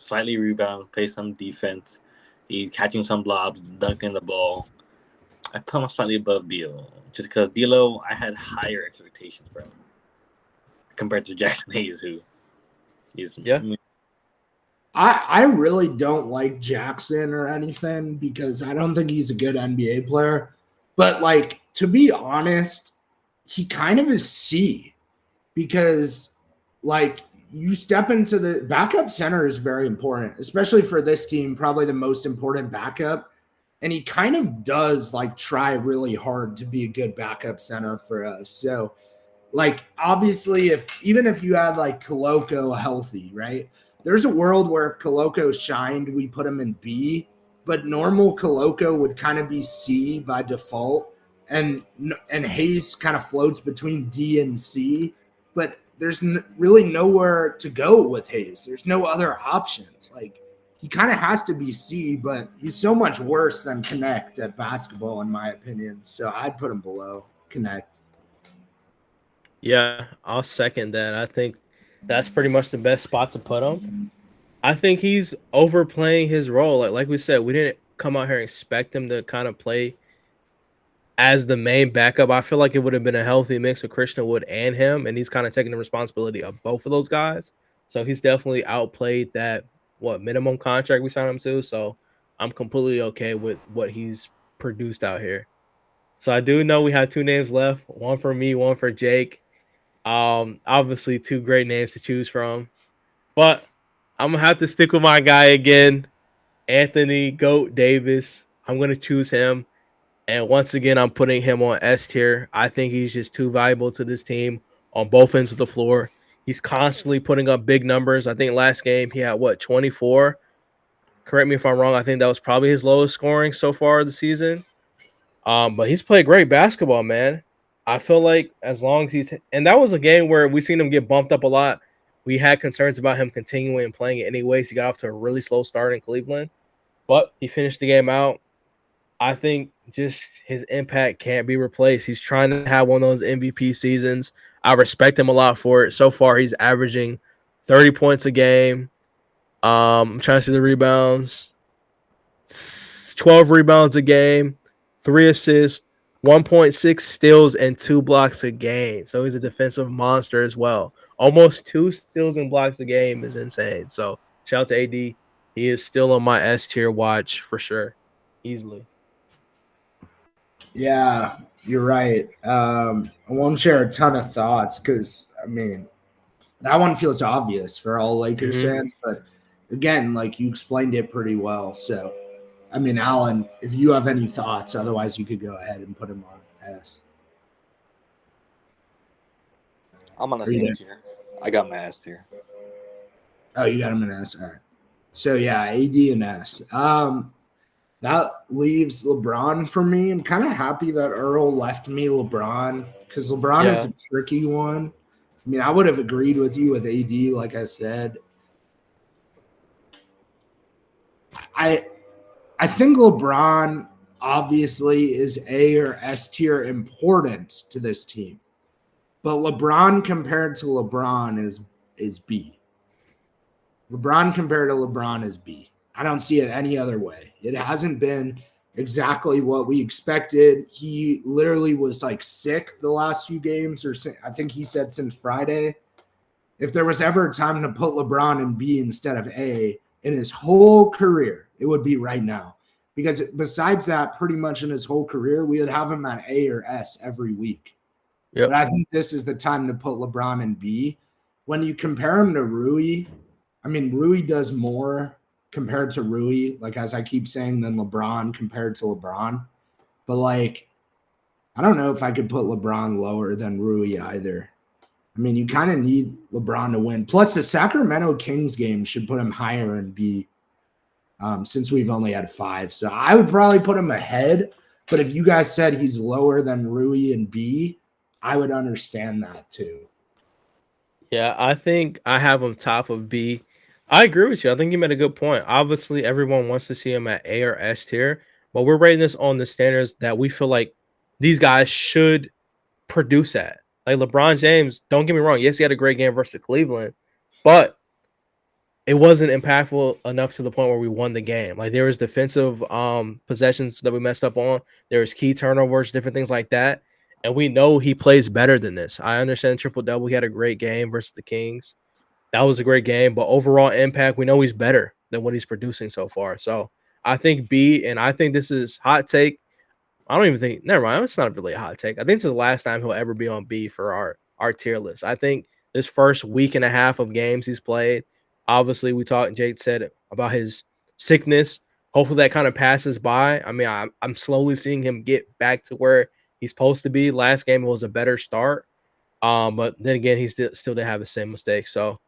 S3: Slightly rebound, play some defense. He's catching some lobs, dunking the ball. I put him slightly above D'Lo, just because D'Lo, I had higher expectations for him compared to Jackson Hayes, who is
S1: I really don't like Jackson or anything, because I don't think he's a good NBA player. But, like, to be honest, he kind of is C, because, like, you step into the backup center is very important, especially for this team, probably the most important backup. And he kind of does, like, try really hard to be a good backup center for us. So, like, obviously, even if you had, like, Koloko healthy, right? There's a world where if Koloko shined, we put him in B, but normal Koloko would kind of be C by default. And Hayes kind of floats between D and C, but there's really nowhere to go with Hayes. There's no other options. Like, he kind of has to be C, but he's so much worse than Connect at basketball, in my opinion. So I'd put him below Connect.
S2: Yeah, I'll second that. I think that's pretty much the best spot to put him. I think he's overplaying his role. Like we said, we didn't come out here and expect him to kind of play as the main backup. I feel like it would have been a healthy mix of Christian Wood and him, and he's kind of taking the responsibility of both of those guys. So he's definitely outplayed that minimum contract we signed him to. So I'm completely okay with what he's produced out here. So I do know we have 2 names left, one for me, one for Jake. Obviously 2 great names to choose from, but I'm gonna have to stick with my guy again, Anthony Goat Davis. I'm gonna choose him. And once again, I'm putting him on S tier. I think he's just too valuable to this team on both ends of the floor. He's constantly putting up big numbers. I think last game he had 24. Correct me if I'm wrong. I think that was probably his lowest scoring so far this season. But he's played great basketball, man. I feel like as long as and that was a game where we seen him get bumped up a lot. We had concerns about him continuing and playing it anyways. He got off to a really slow start in Cleveland, but he finished the game out. I think just his impact can't be replaced. He's trying to have one of those MVP seasons. I respect him a lot for it. So far, he's averaging 30 points a game, I'm trying to see the rebounds. 12 rebounds a game, 3 assists, 1.6 steals, and 2 blocks a game. So he's a defensive monster as well. Almost 2 steals and blocks a game is insane. So shout out to AD. He is still on my S tier watch for sure. Easily.
S1: Yeah, you're right. I won't share a ton of thoughts because, I mean, that one feels obvious for all Lakers fans. But again, like you explained it pretty well. So, I mean, Alan, if you have any thoughts, otherwise you could go ahead and put him on S.
S3: I'm on the
S1: Are you
S3: same
S1: there?
S3: tier. I got my S tier.
S1: Oh, you got him in S. All right. So yeah, AD and S. That leaves LeBron for me. I'm kind of happy that Earl left me LeBron because LeBron is
S2: Yeah.
S1: a tricky one. I mean, I would have agreed with you with AD, like I said. I think LeBron obviously is A or S tier importance to this team, but LeBron compared to LeBron is B. LeBron compared to LeBron is B. I don't see it any other way. It hasn't been exactly what we expected. He literally was like sick the last few games, or I think he said since Friday. If there was ever a time to put LeBron in B instead of A in his whole career, it would be right now. Because besides that, pretty much in his whole career, we would have him at A or S every week.
S2: Yep.
S1: But I think this is the time to put LeBron in B. When you compare him to Rui, I mean, Rui does more compared to Rui, like as I keep saying, than LeBron compared to LeBron. But like, I don't know if I could put LeBron lower than Rui either. I mean, you kind of need LeBron to win. Plus, the Sacramento Kings game should put him higher in B, since we've only had 5. So I would probably put him ahead. But if you guys said he's lower than Rui in B, I would understand that too.
S2: Yeah, I think I have him top of B. I agree with you. I think you made a good point. Obviously, everyone wants to see him at A or S tier, but we're rating this on the standards that we feel like these guys should produce at. Like LeBron James, don't get me wrong. Yes, he had a great game versus Cleveland, but it wasn't impactful enough to the point where we won the game. Like there was defensive possessions that we messed up on. There was key turnovers, different things like that. And we know he plays better than this. I understand triple double. He had a great game versus the Kings. That was a great game, but overall impact, we know he's better than what he's producing so far. So I think B, and I think this is hot take. I don't even think. Never mind. It's not really a hot take. I think this is the last time he'll ever be on B for our tier list. I think this first week and a half of games he's played. Obviously, we talked. Jake said about his sickness. Hopefully, that kind of passes by. I mean, I'm slowly seeing him get back to where he's supposed to be. Last game was a better start, but then again, he still did have the same mistake. So,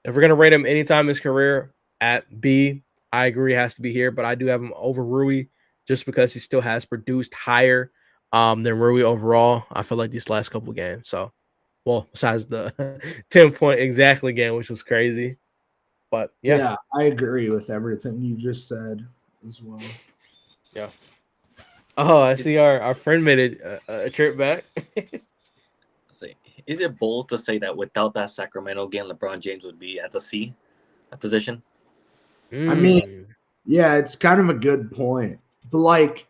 S2: if we're gonna rate him anytime in his career at B, I agree he has to be here. But I do have him over Rui just because he still has produced higher than Rui overall. I feel like these last couple games. So, well, besides the 10-point exactly game, which was crazy. But yeah.
S1: I agree with everything you just said as well.
S2: Yeah. Oh, I see our friend made a trip back.
S3: Say, is it bold to say that without that Sacramento game, LeBron James would be at the C position?
S1: I mean, yeah, it's kind of a good point. But like,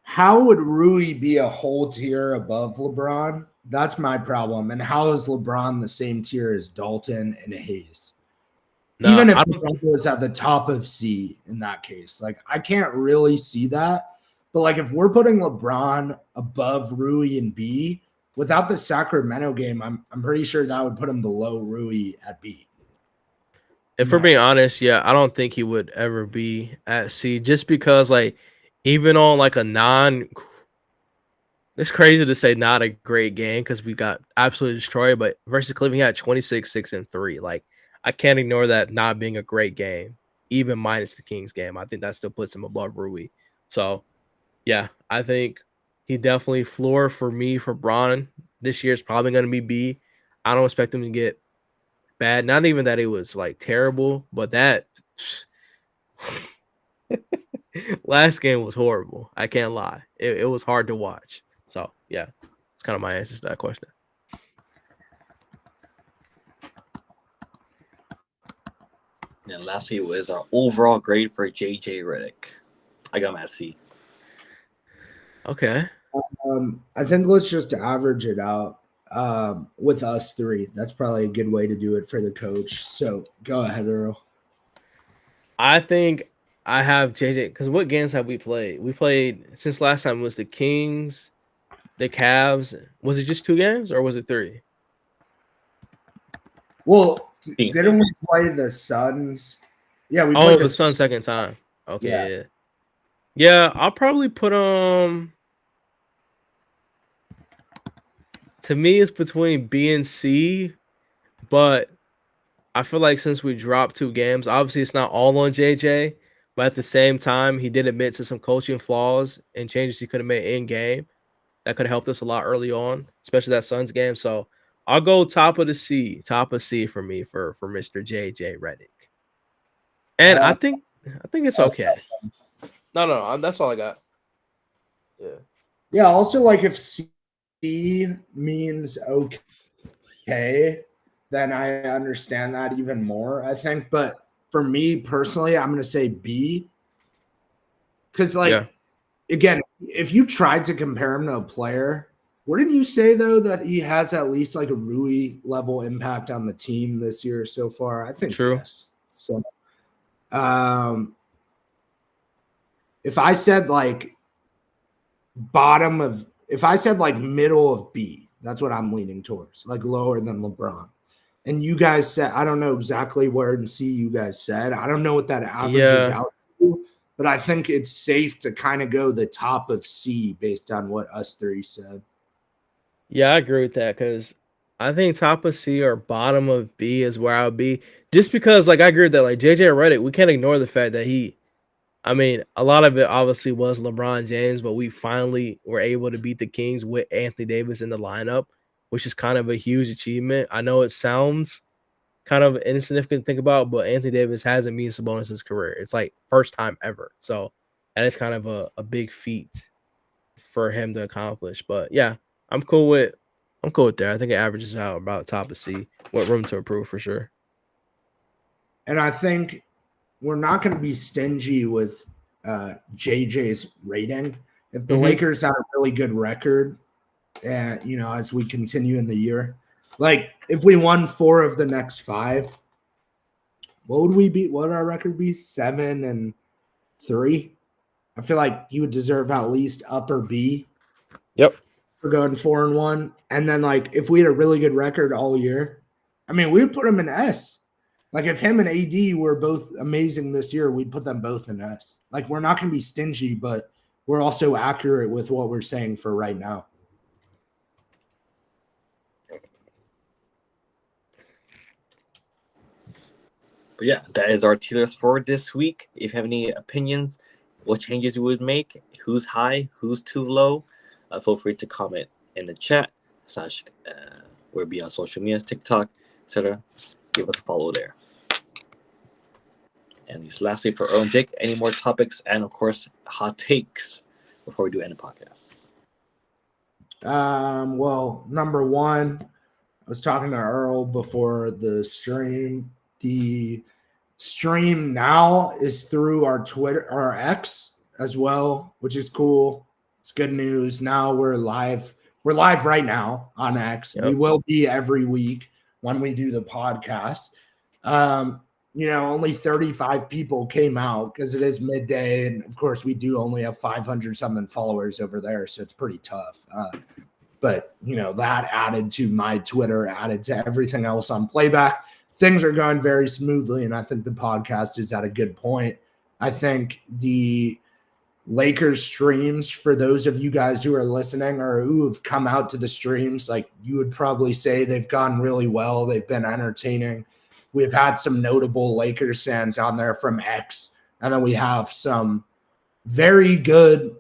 S1: how would Rui be a whole tier above LeBron? That's my problem. And how is LeBron the same tier as Dalton and Hayes? Even if LeBron was at the top of C in that case, like I can't really see that. But like if we're putting LeBron above Rui and B, without the Sacramento game, I'm pretty sure that would put him below Rui at B.
S2: If we're being honest, yeah, I don't think he would ever be at C just because, like, even on like a it's crazy to say not a great game because we got absolutely destroyed, but versus Cleveland, he had 26, 6, and 3. Like, I can't ignore that not being a great game, even minus the Kings game. I think that still puts him above Rui. So, yeah, I think he definitely floor for me for Bron this year is probably going to be B. I don't expect him to get bad. Not even that it was like terrible, but that last game was horrible. I can't lie. It was hard to watch. So yeah, it's kind of my answer to that question.
S3: And lastly was our overall grade for JJ Redick. I got him at C.
S2: Okay.
S1: I think let's just average it out with us three. That's probably a good way to do it for the coach. So go ahead, Earl.
S2: I think I have JJ because what games have we played? We played since last time was the Kings, the Cavs. Was it just 2 games or was it 3?
S1: Well,
S3: Kings
S1: didn't
S3: game.
S1: we play the Suns? Yeah, we
S2: Oh,
S1: played
S2: the Suns second time.
S1: Yeah.
S2: Okay, yeah. I'll probably put to me it's between B and C, but I feel like since we dropped 2 games, obviously it's not all on JJ, but at the same time, he did admit to some coaching flaws and changes he could have made in game that could have helped us a lot early on, especially that Suns game. So I'll go top of C for me for Mr. JJ Redick. And I think it's okay. No, that's all I got. Yeah.
S1: Yeah, also like if C means okay, then I understand that even more, I think. But for me personally, I'm gonna say B. Because
S2: Yeah.
S1: again, if you tried to compare him to a player, wouldn't you say though that he has at least like a Rui level impact on the team this year so far? I think
S2: True.
S1: yes. So if I said like if I said like middle of B, that's what I'm leaning towards, like lower than LeBron. And you guys said, I don't know exactly where in C you guys said. I don't know what that averages
S2: Yeah.
S1: out to, but I think it's safe to kind of go the top of C based on what us three said.
S2: Yeah, I agree with that because I think top of C or bottom of B is where I would be. Just because like I agree with that. Like JJ Redick, we can't ignore the fact that I mean, a lot of it obviously was LeBron James, but we finally were able to beat the Kings with Anthony Davis in the lineup, which is kind of a huge achievement. I know it sounds kind of insignificant to think about, but Anthony Davis hasn't beaten Sabonis in his career. It's like first time ever. So that is kind of a big feat for him to accomplish. But yeah, I'm cool with that. I think it averages out about top of C with room to improve for sure.
S1: And I think we're not going to be stingy with JJ's rating. If the Lakers had a really good record, and as we continue in the year, like if we won 4 of the next 5, what would we be? What would our record be? 7-3. I feel like you would deserve at least upper B.
S2: Yep.
S1: For going 4-1, and then like if we had a really good record all year, I mean, we would put him in S. Like if him and AD were both amazing this year, we'd put them both in S. Like we're not going to be stingy, but we're also accurate with what we're saying for right now.
S3: But yeah, that is our tier list for this week. If you have any opinions, what changes you would make, who's high, who's too low, feel free to comment in the chat / we'll be on social media, TikTok, etc. Give us a follow there. And lastly, for Earl and Jake, any more topics and of course hot takes before we do end the podcast?
S1: Well, number one, I was talking to Earl before the stream. The stream now is through our Twitter, our X as well, which is cool. It's good news. Now we're live. We're live right now on X.
S2: Yep.
S1: We will be every week when we do the podcast. Only 35 people came out because it is midday. And of course, we do only have 500 something followers over there. So it's pretty tough. But that added to my Twitter, added to everything else on Playback. Things are going very smoothly, and I think the podcast is at a good point. I think the Lakers streams, for those of you guys who are listening or who have come out to the streams, like you would probably say they've gone really well. They've been entertaining. We've had some notable Lakers fans on there from X, and then we have some very good,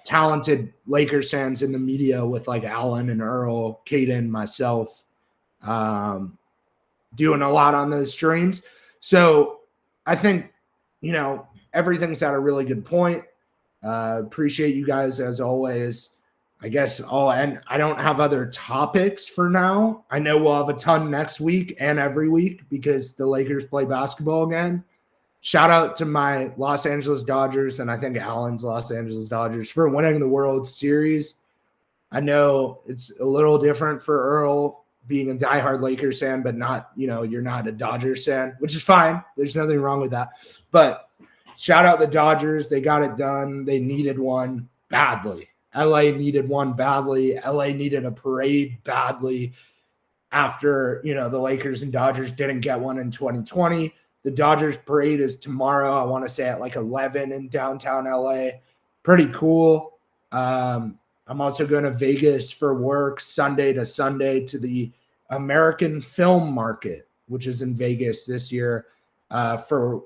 S1: talented Lakers fans in the media with like Alan and Earl, Caden, myself, doing a lot on those streams. So I think, everything's at a really good point. Appreciate you guys as always. I guess I'll end. I don't have other topics for now. I know we'll have a ton next week and every week because the Lakers play basketball again. Shout out to my Los Angeles Dodgers and I think Allen's Los Angeles Dodgers for winning the World Series. I know it's a little different for Earl being a diehard Lakers fan, but not, you're not a Dodgers fan, which is fine. There's nothing wrong with that. But shout out the Dodgers. They got it done. They needed one badly. LA needed one badly. LA needed a parade badly after, the Lakers and Dodgers didn't get one in 2020. The Dodgers parade is tomorrow. I want to say at like 11 in downtown LA. Pretty cool. I'm also going to Vegas for work Sunday to Sunday to the American Film Market, which is in Vegas this year for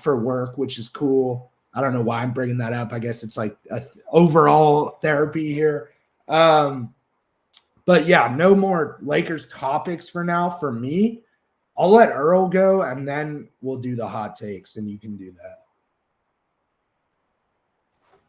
S1: work, which is cool. I don't know why I'm bringing that up. I guess it's like overall therapy here. But yeah, no more Lakers topics for now for me. I'll let Earl go, and then we'll do the hot takes, and you can do that.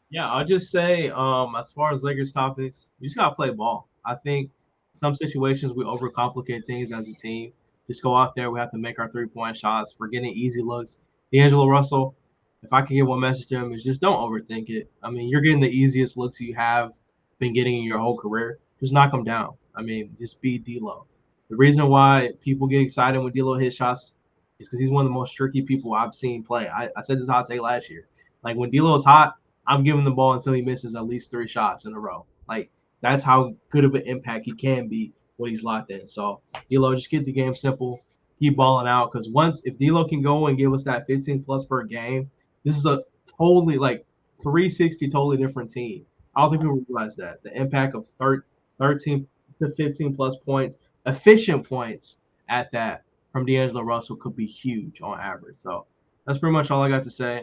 S4: Yeah, I'll just say, as far as Lakers topics, you just gotta play ball. I think some situations we overcomplicate things as a team. Just go out there. We have to make our 3-point shots. We're getting easy looks. D'Angelo Russell, if I can give one message to him, is just don't overthink it. I mean, you're getting the easiest looks you have been getting in your whole career. Just knock them down. I mean, just be D'Lo. The reason why people get excited when D'Lo hits shots is because he's one of the most tricky people I've seen play. I said this hot take last year. Like when D'Lo is hot, I'm giving the ball until he misses at least 3 shots in a row. Like that's how good of an impact he can be when he's locked in. So D'Lo, just keep the game simple, keep balling out. Because if D'Lo can go and give us that 15 plus per game, this is a totally like 360 totally different team. I don't think people realize that the impact of 13 to 15 plus points, efficient points at that from D'Angelo Russell could be huge on average. So that's pretty much all I got to say.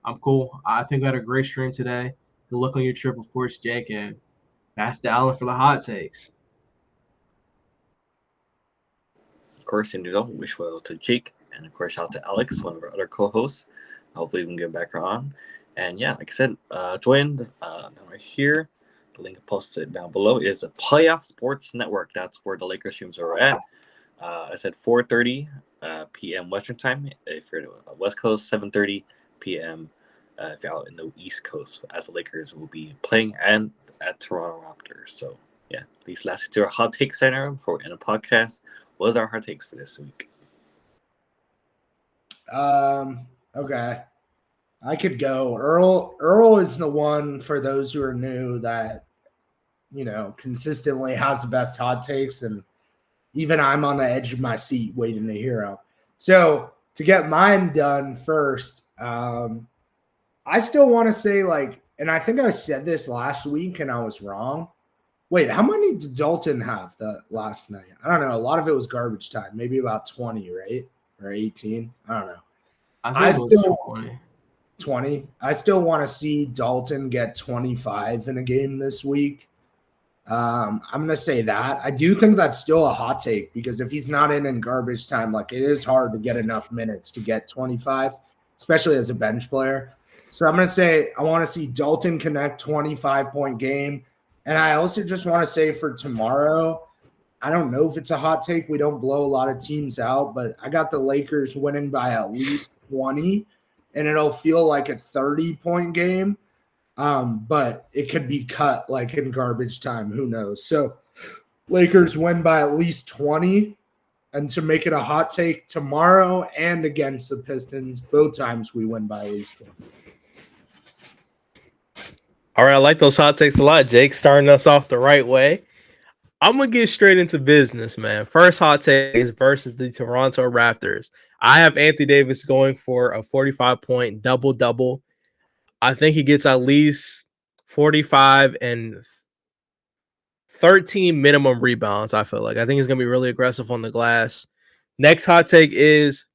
S4: I'm cool. I think we had a great stream today. Good luck on your trip, of course, Jake, and pass to Allen for the hot takes.
S3: Of course, and wish well to Jake, and of course, shout out to Alex, one of our other co-hosts. Hopefully, we can get back on. And yeah, like I said, join right here. The link posted down below is a Playoff Sports Network. That's where the Lakers streams are at. I said 4:30 p.m. Western time. If you're on the West Coast, 7:30 p.m. If you're out in the East Coast, as the Lakers will be playing at Toronto Raptors. So yeah, these last two are hot take center for in a podcast. What is our hot takes for this week?
S1: Okay. I could go. Earl is the one, for those who are new, that consistently has the best hot takes, and even I'm on the edge of my seat waiting to hear him. So to get mine done first, I still want to say, and I think I said this last week and I was wrong. Wait, how many did Dalton have the last night? I don't know. A lot of it was garbage time. Maybe about 20, right? Or 18. I don't know.
S4: I think it was
S1: 20. I still want to see Dalton get 25 in a game this week. I'm going to say that. I do think that's still a hot take because if he's not in garbage time, it is hard to get enough minutes to get 25, especially as a bench player. So I'm going to say I want to see Dalton connect 25-point game. And I also just want to say for tomorrow, I don't know if it's a hot take. We don't blow a lot of teams out, but I got the Lakers winning by at least 20, and it'll feel like a 30-point game. But it could be cut in garbage time. Who knows? So Lakers win by at least 20. And to make it a hot take tomorrow and against the Pistons, both times we win by at least 20.
S2: All right, I like those hot takes a lot, Jake. Starting us off the right way. I'm going to get straight into business, man. First hot take is versus the Toronto Raptors. I have Anthony Davis going for a 45-point double-double. I think he gets at least 45 and 13 minimum rebounds, I feel like. I think he's going to be really aggressive on the glass. Next hot take is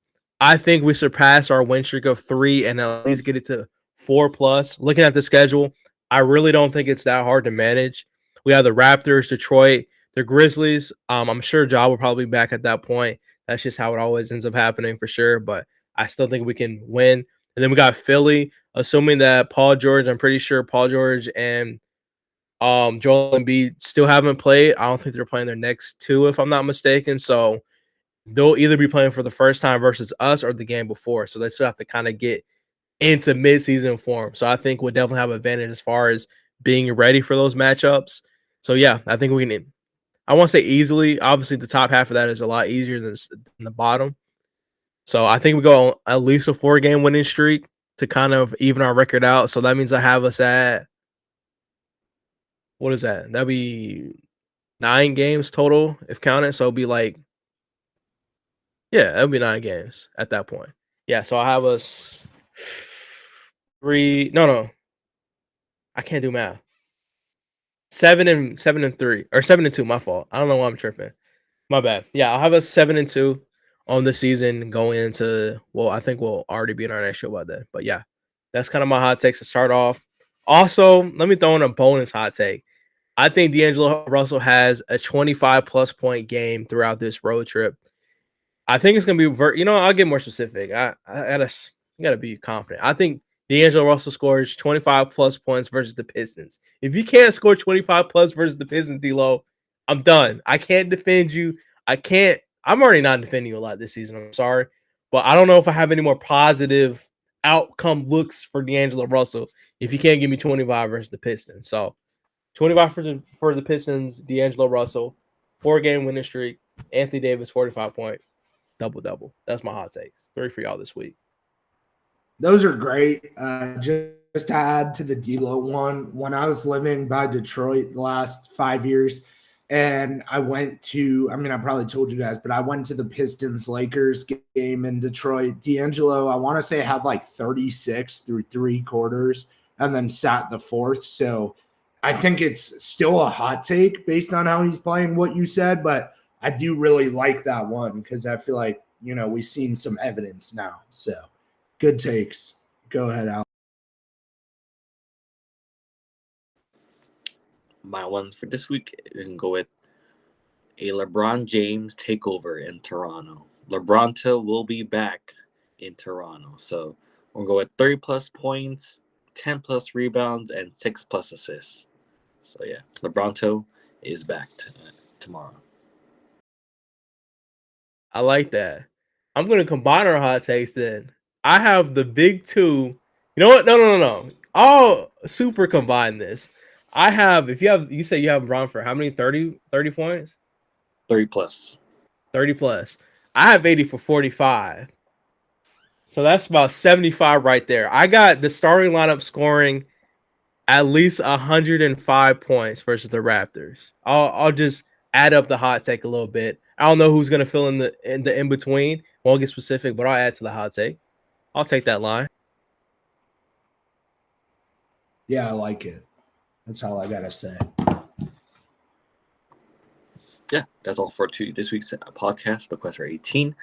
S2: I think we surpass our win streak of 3 and at least get it to 4+. Looking at the schedule, I really don't think it's that hard to manage. We have the Raptors, Detroit, the Grizzlies. I'm sure Ja will probably be back at that point. That's just how it always ends up happening for sure. But I still think we can win. And then we got Philly, assuming that Paul George, I'm pretty sure Paul George and Joel Embiid still haven't played. I don't think they're playing their next two, if I'm not mistaken. So they'll either be playing for the first time versus us or the game before. So they still have to kind of get into midseason form. So I think we'll definitely have an advantage as far as being ready for those matchups. So yeah, I think we can. I won't say easily. Obviously, the top half of that is a lot easier than the bottom. So I think we go on at least a 4-game winning streak to kind of even our record out. So that means I have us at, what is that? That'd be 9 games total if counted. So it'll be like, yeah, it'll be 9 games at that point. Yeah, so I have us 3. No, I can't do math. 7-3 or 7-2. My fault. I don't know why I'm tripping. My bad. Yeah, I'll have us 7-2 on the season going into. Well, I think we'll already be in our next show by then. But yeah, that's kind of my hot takes to start off. Also, let me throw in a bonus hot take. I think D'Angelo Russell has a 25 plus point game throughout this road trip. I think it's gonna be. I'll get more specific. I gotta be confident. I think D'Angelo Russell scores 25 plus points versus the Pistons. If you can't score 25 plus versus the Pistons, D-Lo, I'm done. I can't defend you. I can't. I'm already not defending you a lot this season. I'm sorry, but I don't know if I have any more positive outcome looks for D'Angelo Russell if you can't give me 25 versus the Pistons. So 25 for the Pistons, D'Angelo Russell, 4-game winning streak, Anthony Davis, 45 point. Double. That's my hot takes. 3 for y'all this week.
S1: Those are great. Just to add to the D-Lo one, when I was living by Detroit the last 5 years, and I went to, I probably told you guys, but I went to the Pistons-Lakers game in Detroit. D'Angelo, I want to say, had like 36 through 3 quarters and then sat the fourth. So I think it's still a hot take based on how he's playing, what you said, but I do really like that one because I feel like, we've seen some evidence now. So good takes. Go ahead, Al.
S3: My one for this week, we can go with a LeBron James takeover in Toronto. LeBronto will be back in Toronto. So we'll go with 30 plus points, 10 plus rebounds, and 6 plus assists. So yeah, LeBronto is back tomorrow.
S2: I like that. I'm going to combine our hot takes then. I have the big two. You know what? No. I'll super combine this. I have, you say you have LeBron for how many? 30 points?
S3: 30 plus.
S2: 30 plus. I have 80 for 45. So that's about 75 right there. I got the starting lineup scoring at least 105 points versus the Raptors. I'll just add up the hot take a little bit. I don't know who's gonna fill in the in between. Won't get specific, but I'll add to the hot take. I'll take that line.
S1: Yeah, I like it. That's all I gotta say.
S3: Yeah, that's all for this week's podcast, Request for 18.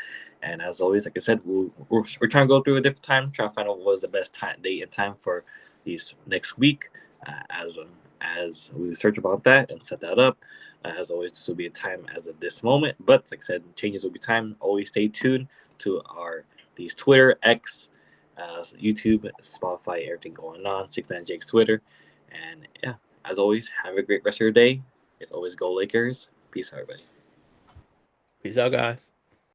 S3: And as always, like I said, we're trying to go through a different time, try to find out what was the best date and time for these next week. As we search about that and set that up. As always, this will be a time as of this moment. But like I said, changes will be time. Always stay tuned to these Twitter, X, YouTube, Spotify, everything going on. Sickman Jake's Twitter. And yeah, as always, have a great rest of your day. It's always go Lakers. Peace out, everybody.
S2: Peace out, guys.